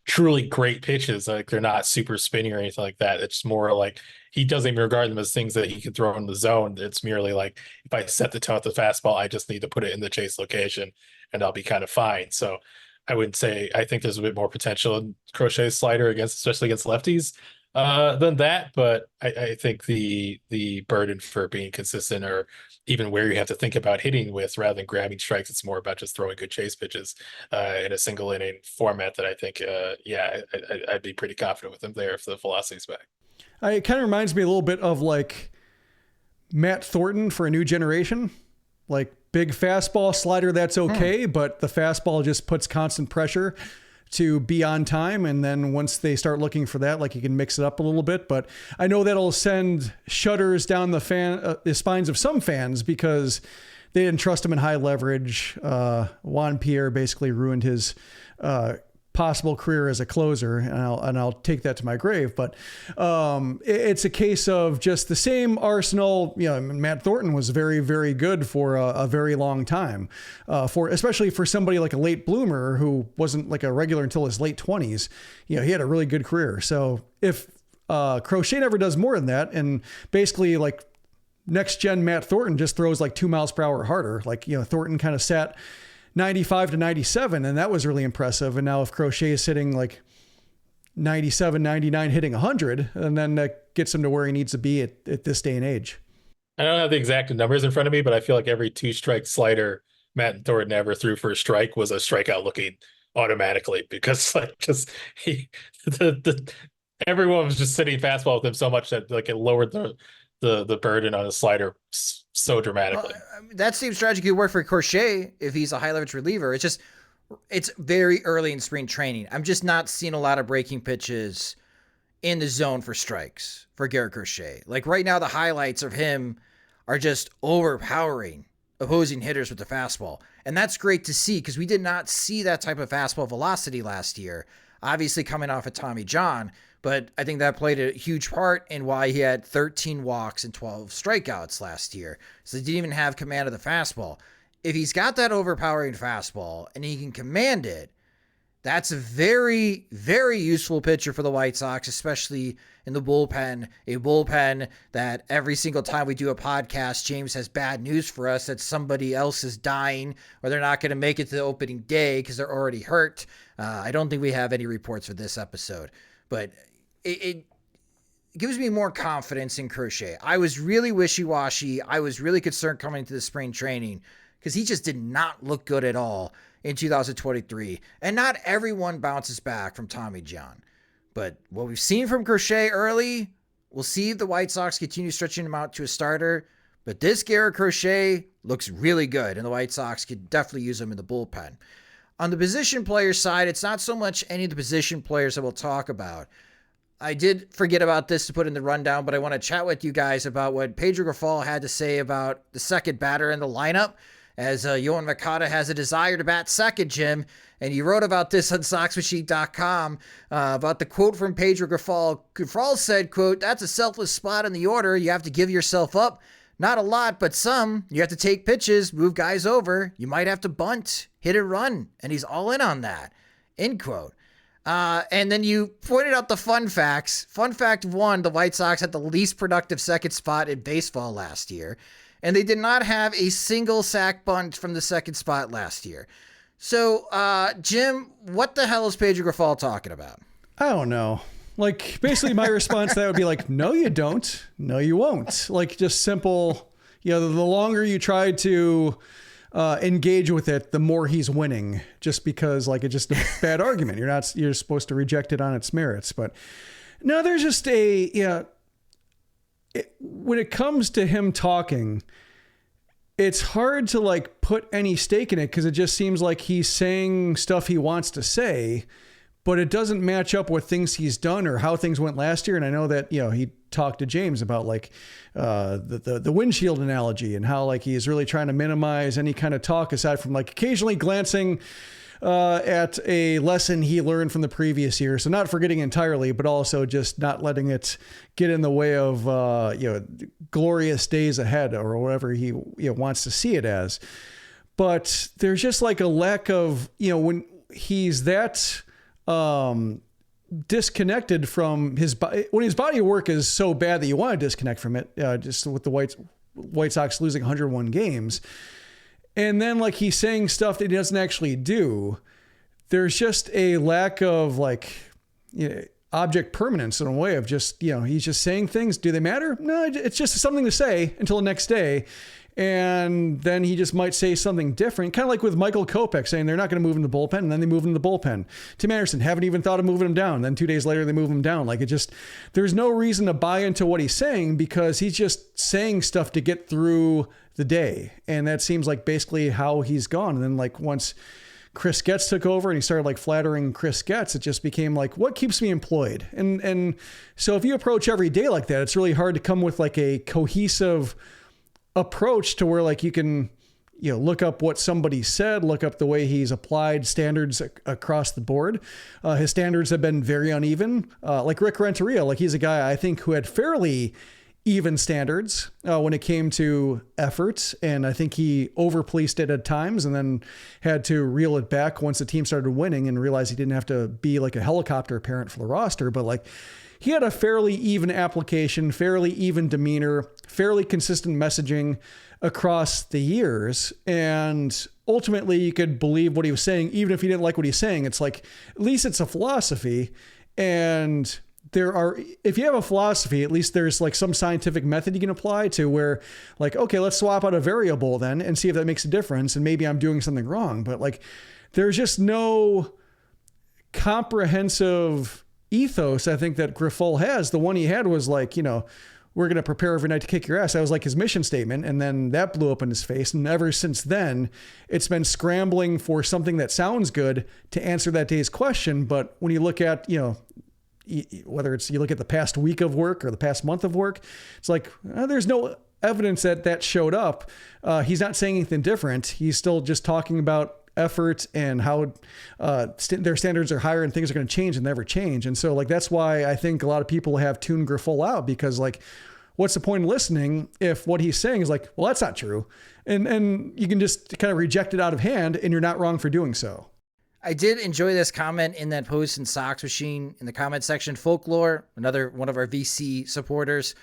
truly great pitches. Like they're not super spinny or anything like that. It's more like he doesn't even regard them as things that he can throw in the zone. It's merely like, if I set the tone with the fastball, I just need to put it in the chase location and I'll be kind of fine. So I wouldn't say, I think there's a bit more potential in Crochet's slider especially against lefties than that. But I think the burden for being consistent, or even where you have to think about hitting with rather than grabbing strikes, it's more about just throwing good chase pitches in a single inning format that I think, I'd be pretty confident with him there if the velocity's back. It kind of reminds me a little bit of like Matt Thornton for a new generation, like big fastball slider. That's okay. But the fastball just puts constant pressure to be on time. And then once they start looking for that, like you can mix it up a little bit, but I know that'll send shudders down the spines of some fans because they didn't trust him in high leverage. Juan Pierre basically ruined his, possible career as a closer, and I'll take that to my grave. But it's a case of just the same arsenal. Matt Thornton was very, very good for a very long time, especially for somebody like a late bloomer who wasn't like a regular until his late 20s. He had a really good career. So if Crochet never does more than that, and basically like next gen Matt Thornton just throws like 2 miles per hour harder, Thornton kind of sat 95 to 97, and that was really impressive. And now if Crochet is sitting like 97, 99, hitting 100, and then that gets him to where he needs to be at this day and age. I don't have the exact numbers in front of me, but I feel like every 2-strike slider Matt Thornton ever threw for a strike was a strikeout looking automatically, because everyone was just sitting fastball with him so much that like it lowered the burden on his slider so dramatically. That same strategy could work for Crochet if he's a high leverage reliever. It's very early in spring training. I'm just not seeing a lot of breaking pitches in the zone for strikes for Garrett Crochet. Like right now, the highlights of him are just overpowering opposing hitters with the fastball. And that's great to see, because we did not see that type of fastball velocity last year, obviously coming off of Tommy John. But I think that played a huge part in why he had 13 walks and 12 strikeouts last year. So he didn't even have command of the fastball. If he's got that overpowering fastball and he can command it, that's a very, very useful pitcher for the White Sox, especially in the bullpen. A bullpen that every single time we do a podcast, James has bad news for us that somebody else is dying or they're not going to make it to the opening day because they're already hurt. I don't think we have any reports for this episode, but it gives me more confidence in Crochet. I was really wishy-washy. I was really concerned coming into the spring training because he just did not look good at all in 2023. And not everyone bounces back from Tommy John. But what we've seen from Crochet early, we'll see if the White Sox continue stretching him out to a starter. But this Garrett Crochet looks really good, and the White Sox could definitely use him in the bullpen. On the position player side, it's not so much any of the position players that we'll talk about. I did forget about this to put in the rundown, but I want to chat with you guys about what Pedro Grifol had to say about the second batter in the lineup, as Yohan Moncada has a desire to bat second, Jim. And you wrote about this on SoxMachine.com about the quote from Pedro Grifol. Grifol said, quote, "That's a selfless spot in the order. You have to give yourself up. Not a lot, but some. You have to take pitches, move guys over. You might have to bunt, hit a run." And he's all in on that, end quote. And then you pointed out the fun facts. Fun fact 1, the White Sox had the least productive second spot in baseball last year, and they did not have a single sack bunt from the second spot last year. So, Jim, what the hell is Pedro Grifol talking about? I don't know. Like, basically my response to that would be like, no, you don't. No, you won't. Like, just simple, the longer you try to engage with it, the more he's winning, just because like it's just a bad argument. You're supposed to reject it on its merits. But no, there's just when it comes to him talking, it's hard to like put any stake in it, because it just seems like he's saying stuff he wants to say, but it doesn't match up with things he's done or how things went last year. And I know that, he talked to James about like the windshield analogy, and how like he's really trying to minimize any kind of talk aside from like occasionally glancing at a lesson he learned from the previous year. So not forgetting entirely, but also just not letting it get in the way of, glorious days ahead, or whatever he wants to see it as. But there's just like a lack of, when he's that, disconnected from his body, when his body of work is so bad that you want to disconnect from it, just with the White Sox losing 101 games. And then like he's saying stuff that he doesn't actually do. There's just a lack of like, object permanence in a way of just, he's just saying things. Do they matter? No, it's just something to say until the next day. And then he just might say something different, kind of like with Michael Kopech saying they're not going to move him to the bullpen, and then they move him to the bullpen. Tim Anderson, haven't even thought of moving him down. Then 2 days later, they move him down. Like there's no reason to buy into what he's saying, because he's just saying stuff to get through the day. And that seems like basically how he's gone. And then like once Chris Getz took over and he started like flattering Chris Getz, it just became like, what keeps me employed? And so if you approach every day like that, it's really hard to come with like a cohesive approach to where like you can, look up what somebody said, look up the way he's applied standards across the board. His standards have been very uneven. Like Rick Renteria, like he's a guy I think who had fairly even standards when it came to effort. And I think he overpoliced it at times and then had to reel it back once the team started winning and realized he didn't have to be like a helicopter parent for the roster. But like he had a fairly even application, fairly even demeanor, fairly consistent messaging across the years. And ultimately you could believe what he was saying, even if you didn't like what he's saying. It's like, at least it's a philosophy. And if you have a philosophy, at least there's like some scientific method you can apply to where like, okay, let's swap out a variable then and see if that makes a difference. And maybe I'm doing something wrong, but like, there's just no comprehensive ethos. I think that Grifol has. The one he had was like, we're going to prepare every night to kick your ass. That was like his mission statement. And then that blew up in his face. And ever since then, it's been scrambling for something that sounds good to answer that day's question. But when you look at, whether it's you look at the past week of work or the past month of work, it's like there's no evidence that showed up. He's not saying anything different. He's still just talking about effort and how their standards are higher and things are going to change and never change. And so like that's why I think a lot of people have tuned Grifol out, because like what's the point of listening if what he's saying is like, well, that's not true, and you can just kind of reject it out of hand, and you're not wrong for doing so. I did enjoy this comment in that post in Sox Machine in the comment section. Folklore, another one of our VC supporters,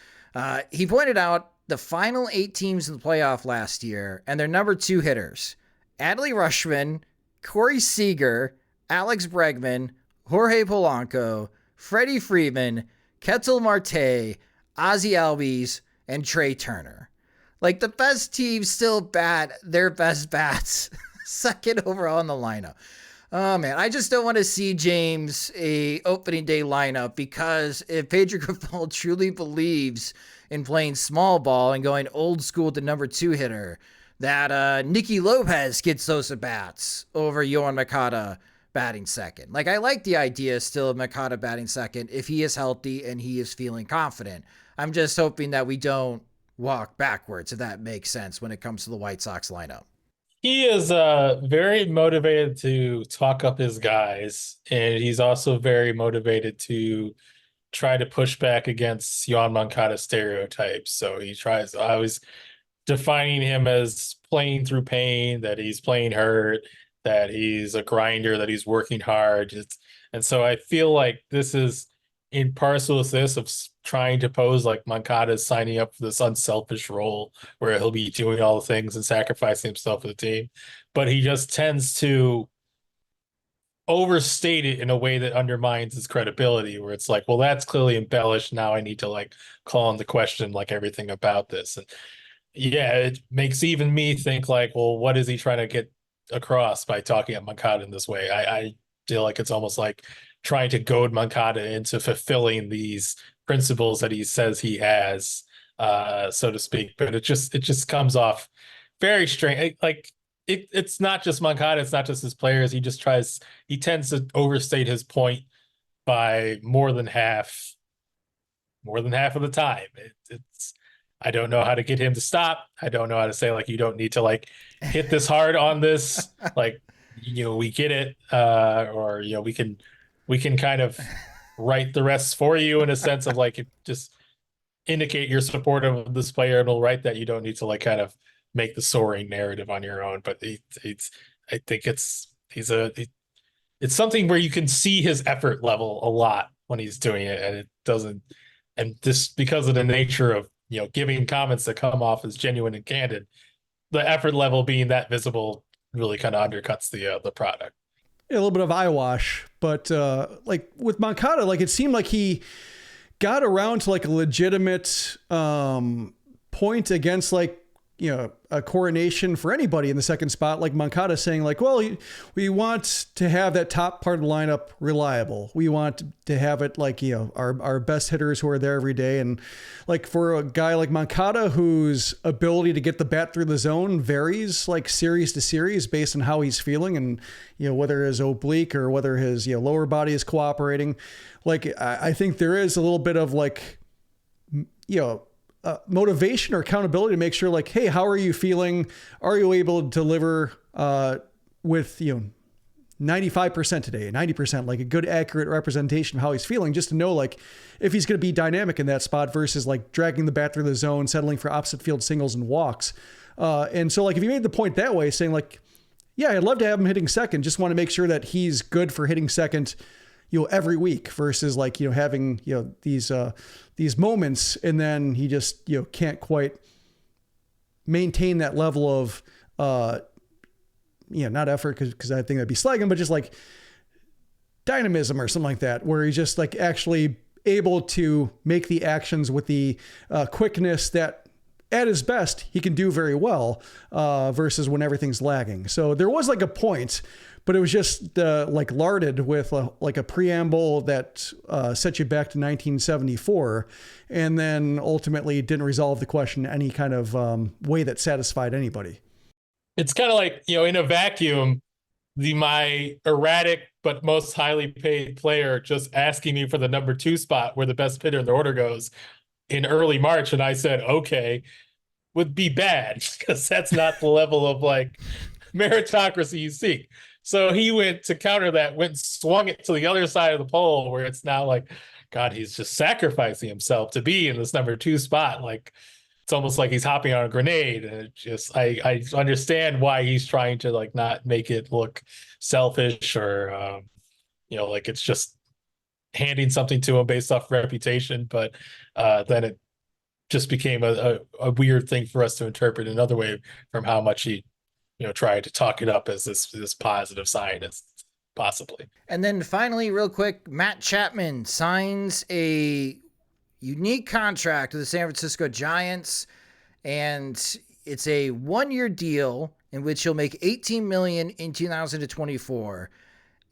he pointed out the final 8 teams in the playoff last year and their number 2 hitters: Adley Rutschman, Corey Seager, Alex Bregman, Jorge Polanco, Freddie Freeman, Ketel Marte, Ozzie Albies, and Trey Turner. Like the best teams still bat their best bats second overall in the lineup. Oh man, I just don't want to see James a opening day lineup, because if Pedro Grifol truly believes in playing small ball and going old school to number 2 hitter, that Nicky Lopez gets those at bats over Yohan Moncada batting second. Like I like the idea still of Moncada batting second if he is healthy and he is feeling confident. I'm just hoping that we don't walk backwards, if that makes sense, when it comes to the White Sox lineup. He is very motivated to talk up his guys, and he's also very motivated to try to push back against Yohan Moncada stereotypes. So he tries always defining him as playing through pain, that he's playing hurt, that he's a grinder, that he's working hard. And so I feel like this is in parcel with this of trying to pose like Moncada is signing up for this unselfish role where he'll be doing all the things and sacrificing himself for the team. But he just tends to overstate it in a way that undermines his credibility, where it's like, well, that's clearly embellished. Now I need to like call into question like everything about this. And yeah, it makes even me think like, well, what is he trying to get across by talking at Moncada in this way? I feel like it's almost like trying to goad Moncada into fulfilling these principles that he says he has, so to speak. But it just comes off very strange. Like it's not just Moncada, it's not just his players. He tends to overstate his point by more than half of the time. It's I don't know how to get him to stop. I don't know how to say like, you don't need to like hit this hard on this. Like, we get it. Or, we can kind of write the rest for you in a sense of like, just indicate you're supportive of this player, and we'll write that. You don't need to like kind of make the soaring narrative on your own. But I think it's something where you can see his effort level a lot when he's doing it, and it doesn't. And this, because of the nature of, giving comments that come off as genuine and candid, the effort level being that visible really kind of undercuts the product. A little bit of eyewash, but like with Moncada, like it seemed like he got around to like a legitimate point against like, a coronation for anybody in the second spot, like Moncada saying like, well, we want to have that top part of the lineup reliable. We want to have it like, our best hitters who are there every day. And like for a guy like Moncada, whose ability to get the bat through the zone varies like series to series based on how he's feeling and, whether his oblique or whether his, lower body is cooperating. Like, I think there is a little bit of like, motivation or accountability to make sure, like, hey, how are you feeling? Are you able to deliver with 95% today, 90%, like a good, accurate representation of how he's feeling, just to know, like, if he's going to be dynamic in that spot versus like dragging the bat through the zone, settling for opposite field singles and walks. And so, like, if you made the point that way, saying like, yeah, I'd love to have him hitting second, just want to make sure that he's good for hitting second, every week, versus like, having, these moments and then he just, can't quite maintain that level of, not effort, because I think that'd be slagging, but just like dynamism or something like that, where he's just like actually able to make the actions with the quickness that at his best he can do very well, versus when everything's lagging. So there was like a point, but it was just like larded with like a preamble that set you back to 1974, and then ultimately didn't resolve the question in any kind of way that satisfied anybody. It's kind of like, in a vacuum, my erratic but most highly paid player just asking me for the number 2 spot where the best hitter in the order goes in early March. And I said, okay, would be bad, because that's not the level of like meritocracy you seek. So he went to counter that, went and swung it to the other side of the pole, where it's now like, God, he's just sacrificing himself to be in this number 2 spot. Like, it's almost like he's hopping on a grenade. And it just, I understand why he's trying to like not make it look selfish or, like it's just handing something to him based off reputation. But then it just became a weird thing for us to interpret another way from how much he, tried to talk it up as this positive sign as possibly. And then finally, real quick, Matt Chapman signs a unique contract with the San Francisco Giants, and it's a 1-year deal in which he'll make $18 million in 2024,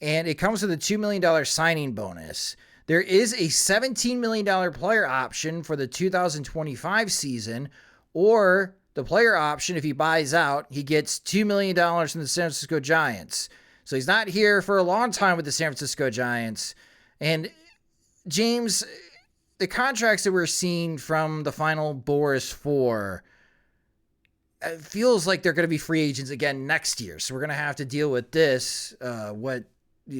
and it comes with a $2 million signing bonus. There is a $17 million player option for the 2025 season, or the player option, if he buys out, he gets $2 million from the San Francisco Giants. So he's not here for a long time with the San Francisco Giants. And James, the contracts that we're seeing from the final Boras 4, it feels like they're going to be free agents again next year. So we're going to have to deal with this. What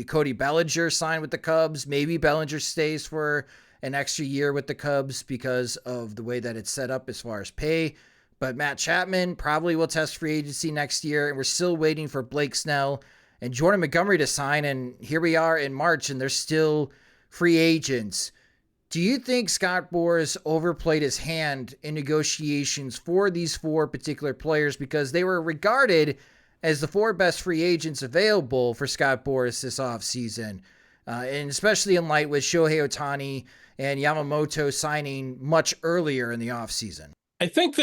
Cody Bellinger signed with the Cubs. Maybe Bellinger stays for an extra year with the Cubs because of the way that it's set up as far as pay. But Matt Chapman probably will test free agency next year. And we're still waiting for Blake Snell and Jordan Montgomery to sign. And here we are in March, and they're still free agents. Do you think Scott Boras overplayed his hand in negotiations for these 4 particular players, because they were regarded as the 4 best free agents available for Scott Boras this offseason, and especially in light with Shohei Ohtani and Yamamoto signing much earlier in the offseason? I think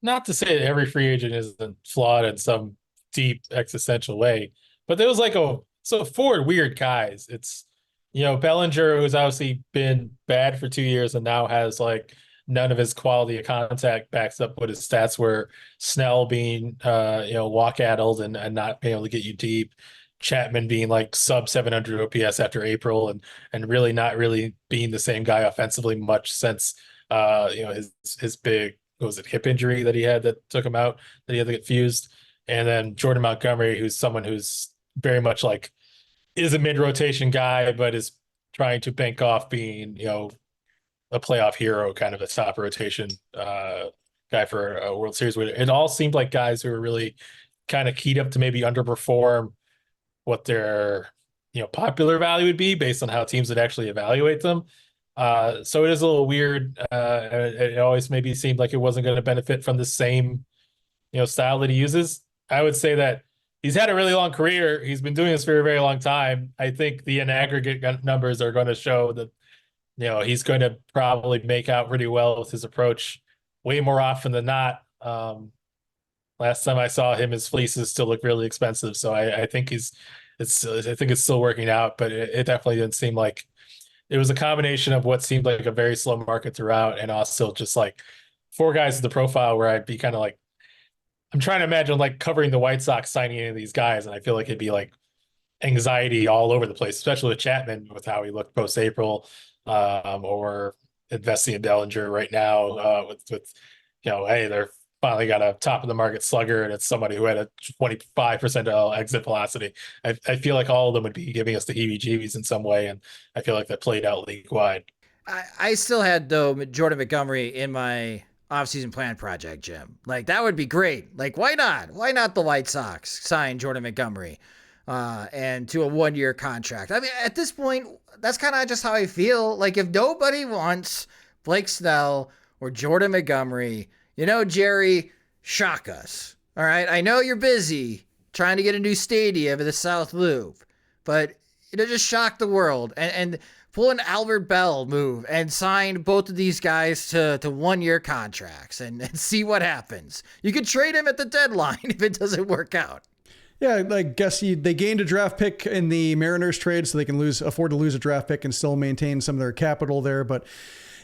not to say that every free agent isn't flawed in some deep existential way, but there was like 4 weird guys. It's, Bellinger, who's obviously been bad for 2 years and now has like none of his quality of contact backs up what his stats were. Snell being, walk-addled and not being able to get you deep. Chapman being like sub 700 OPS after April and really not really being the same guy offensively much since, his big, hip injury that he had that took him out, that he had to get fused. And then Jordan Montgomery, who's someone who's very much like, is a mid-rotation guy, but is trying to bank off being, a playoff hero, kind of a top rotation guy for a World Series winner. It all seemed like guys who were really kind of keyed up to maybe underperform what their, popular value would be based on how teams would actually evaluate them. So it is a little weird. It always maybe seemed like it wasn't going to benefit from the same, style that he uses. I would say that he's had a really long career. He's been doing this for a very long time. I think the in aggregate numbers are going to show that, he's going to probably make out pretty well with his approach way more often than not. Last time I saw him, his fleeces still look really expensive. So I think I think it's still working out, but it definitely didn't seem like it was a combination of what seemed like a very slow market throughout, and also just like 4 guys in the profile where I'd be kind of like, I'm trying to imagine like covering the White Sox signing any of these guys, and I feel like it'd be like anxiety all over the place, especially with Chapman, with how he looked post-April, or investing in Dellinger right now with hey, they're finally got a top of the market slugger, and it's somebody who had a 25% exit velocity. I feel like all of them would be giving us the heebie-jeebies in some way, and I feel like that played out league wide. I still had, though, Jordan Montgomery in my offseason plan project, Jim. Like, that would be great. Like, why not? Why not the White Sox sign Jordan Montgomery and to a 1-year contract? I mean, at this point, that's kind of just how I feel. Like, if nobody wants Blake Snell or Jordan Montgomery, Jerry, shock us. All right? I know you're busy trying to get a new stadium in the South Loop, but just shock the world and pull an Albert Bell move and sign both of these guys to 1-year contracts and see what happens. You could trade him at the deadline if it doesn't work out. Yeah, I guess they gained a draft pick in the Mariners trade, so they can afford to lose a draft pick and still maintain some of their capital there. But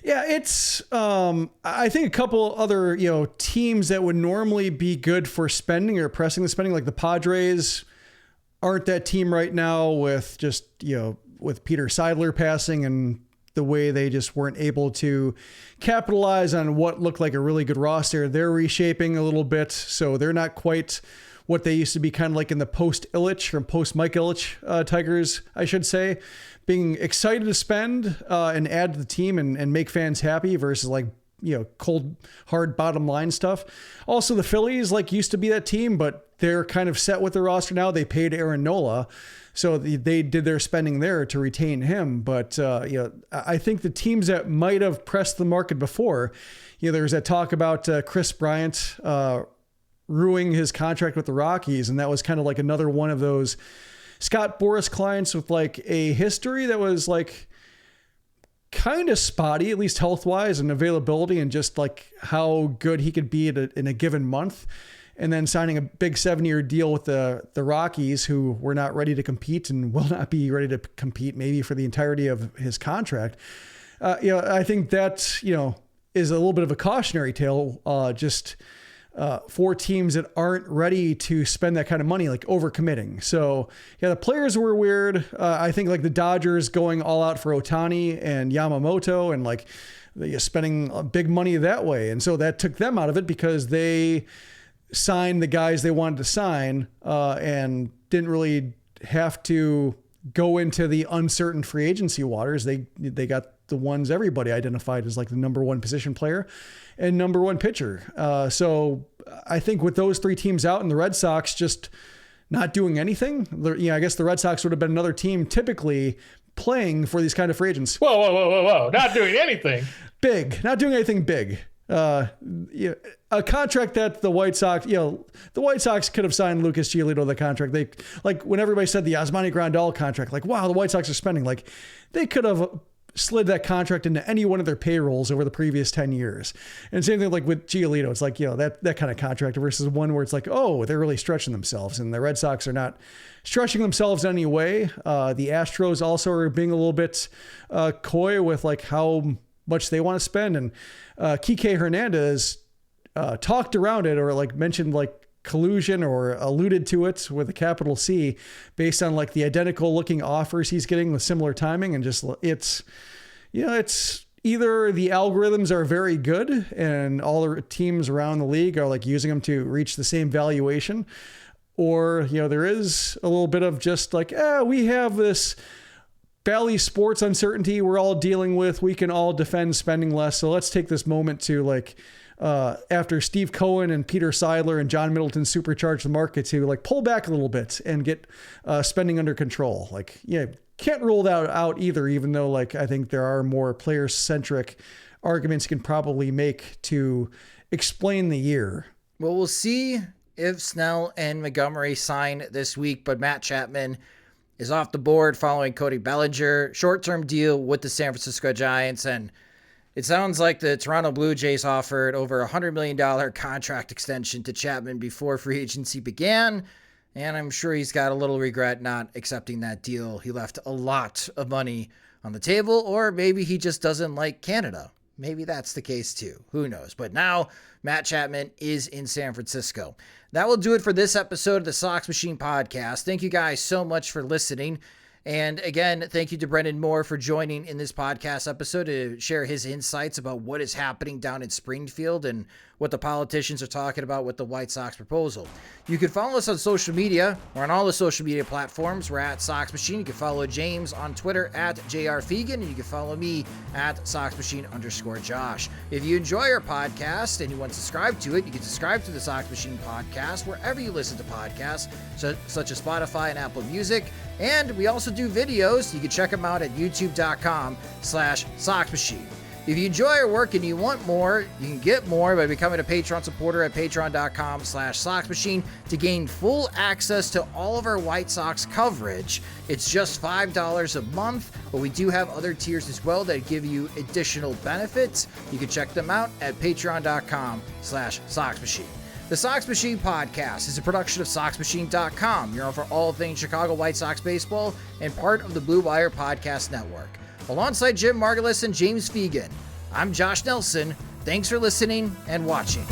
yeah, it's I think a couple other teams that would normally be good for spending or pressing the spending, like the Padres, aren't that team right now with just with Peter Seidler passing and the way they just weren't able to capitalize on what looked like a really good roster. They're reshaping a little bit, so they're not quite what they used to be, kind of like in the post-Ilitch or post-Mike Ilitch Tigers, I should say, being excited to spend and add to the team and make fans happy versus like, cold, hard bottom line stuff. Also, the Phillies used to be that team, but they're kind of set with their roster now. They paid Aaron Nola, so they did their spending there to retain him. But, I think the teams that might have pressed the market before, there was that talk about Chris Bryant ruining his contract with the Rockies. And that was kind of like another one of those Scott Boras clients with like a history that was like kind of spotty, at least health-wise and availability, and just like how good he could be in a given month. And then signing a big 7-year deal with the Rockies, who were not ready to compete and will not be ready to compete maybe for the entirety of his contract. I think that, is a little bit of a cautionary tale, for teams that aren't ready to spend that kind of money, like overcommitting. So yeah, the players were weird. I think like the Dodgers going all out for Ohtani and Yamamoto and like spending big money that way. And so that took them out of it because they signed the guys they wanted to sign and didn't really have to go into the uncertain free agency waters. They got the ones everybody identified as like the number one position player and number one pitcher. So I think with those three teams out and the Red Sox just not doing anything, I guess the Red Sox would have been another team typically playing for these kind of free agents. Whoa. Not doing anything. Big. Not doing anything big. A contract that the White Sox, the White Sox could have signed Lucas Giolito the contract. They like when everybody said the Yasmani Grandal contract, like, wow, the White Sox are spending, like they could have slid that contract into any one of their payrolls over the previous 10 years. And same thing like with Giolito. It's like, that kind of contract versus one where it's like, oh, they're really stretching themselves. And the Red Sox are not stretching themselves in any way. The Astros also are being a little bit coy with like how much they want to spend. And Kike Hernandez talked around it or like mentioned like collusion or alluded to it with a capital C based on like the identical looking offers he's getting with similar timing. And just it's either the algorithms are very good and all the teams around the league are like using them to reach the same valuation, or, there is a little bit of just like, we have this Bally sports uncertainty we're all dealing with. We can all defend spending less. So let's take this moment to like, after Steve Cohen and Peter Seidler and John Middleton supercharged the market to like pull back a little bit and get spending under control. Like, can't rule that out either, even though like, I think there are more player centric arguments you can probably make to explain the year. Well, we'll see if Snell and Montgomery sign this week, but Matt Chapman is off the board following Cody Bellinger short-term deal with the San Francisco Giants. And it sounds like the Toronto Blue Jays offered over $100 million contract extension to Chapman before free agency began, and I'm sure he's got a little regret not accepting that deal. He left a lot of money on the table, or maybe he just doesn't like Canada. Maybe that's the case too. Who knows? But now Matt Chapman is in San Francisco. That will do it for this episode of the Sox Machine podcast. Thank you guys so much for listening. And again, thank you to Brenden Moore for joining in this podcast episode to share his insights about what is happening down in Springfield and what the politicians are talking about with the White Sox proposal. You can follow us on social media. We're on all the social media platforms. We're at Sox Machine. You can follow James on Twitter at JRFegan, and you can follow me at SoxMachine_Josh. If you enjoy our podcast and you want to subscribe to it, you can subscribe to the Sox Machine podcast wherever you listen to podcasts, such as Spotify and Apple Music. And we also do videos. You can check them out at youtube.com/SoxMachine. If you enjoy our work and you want more, you can get more by becoming a Patreon supporter at patreon.com/SoxMachine to gain full access to all of our White Sox coverage. It's just $5 a month, but we do have other tiers as well that give you additional benefits. You can check them out at patreon.com/SoxMachine. The Sox Machine podcast is a production of SoxMachine.com, your home for all things Chicago White Sox baseball and part of the Blue Wire Podcast Network. Alongside Jim Margulis and James Fegan, I'm Josh Nelson. Thanks for listening and watching.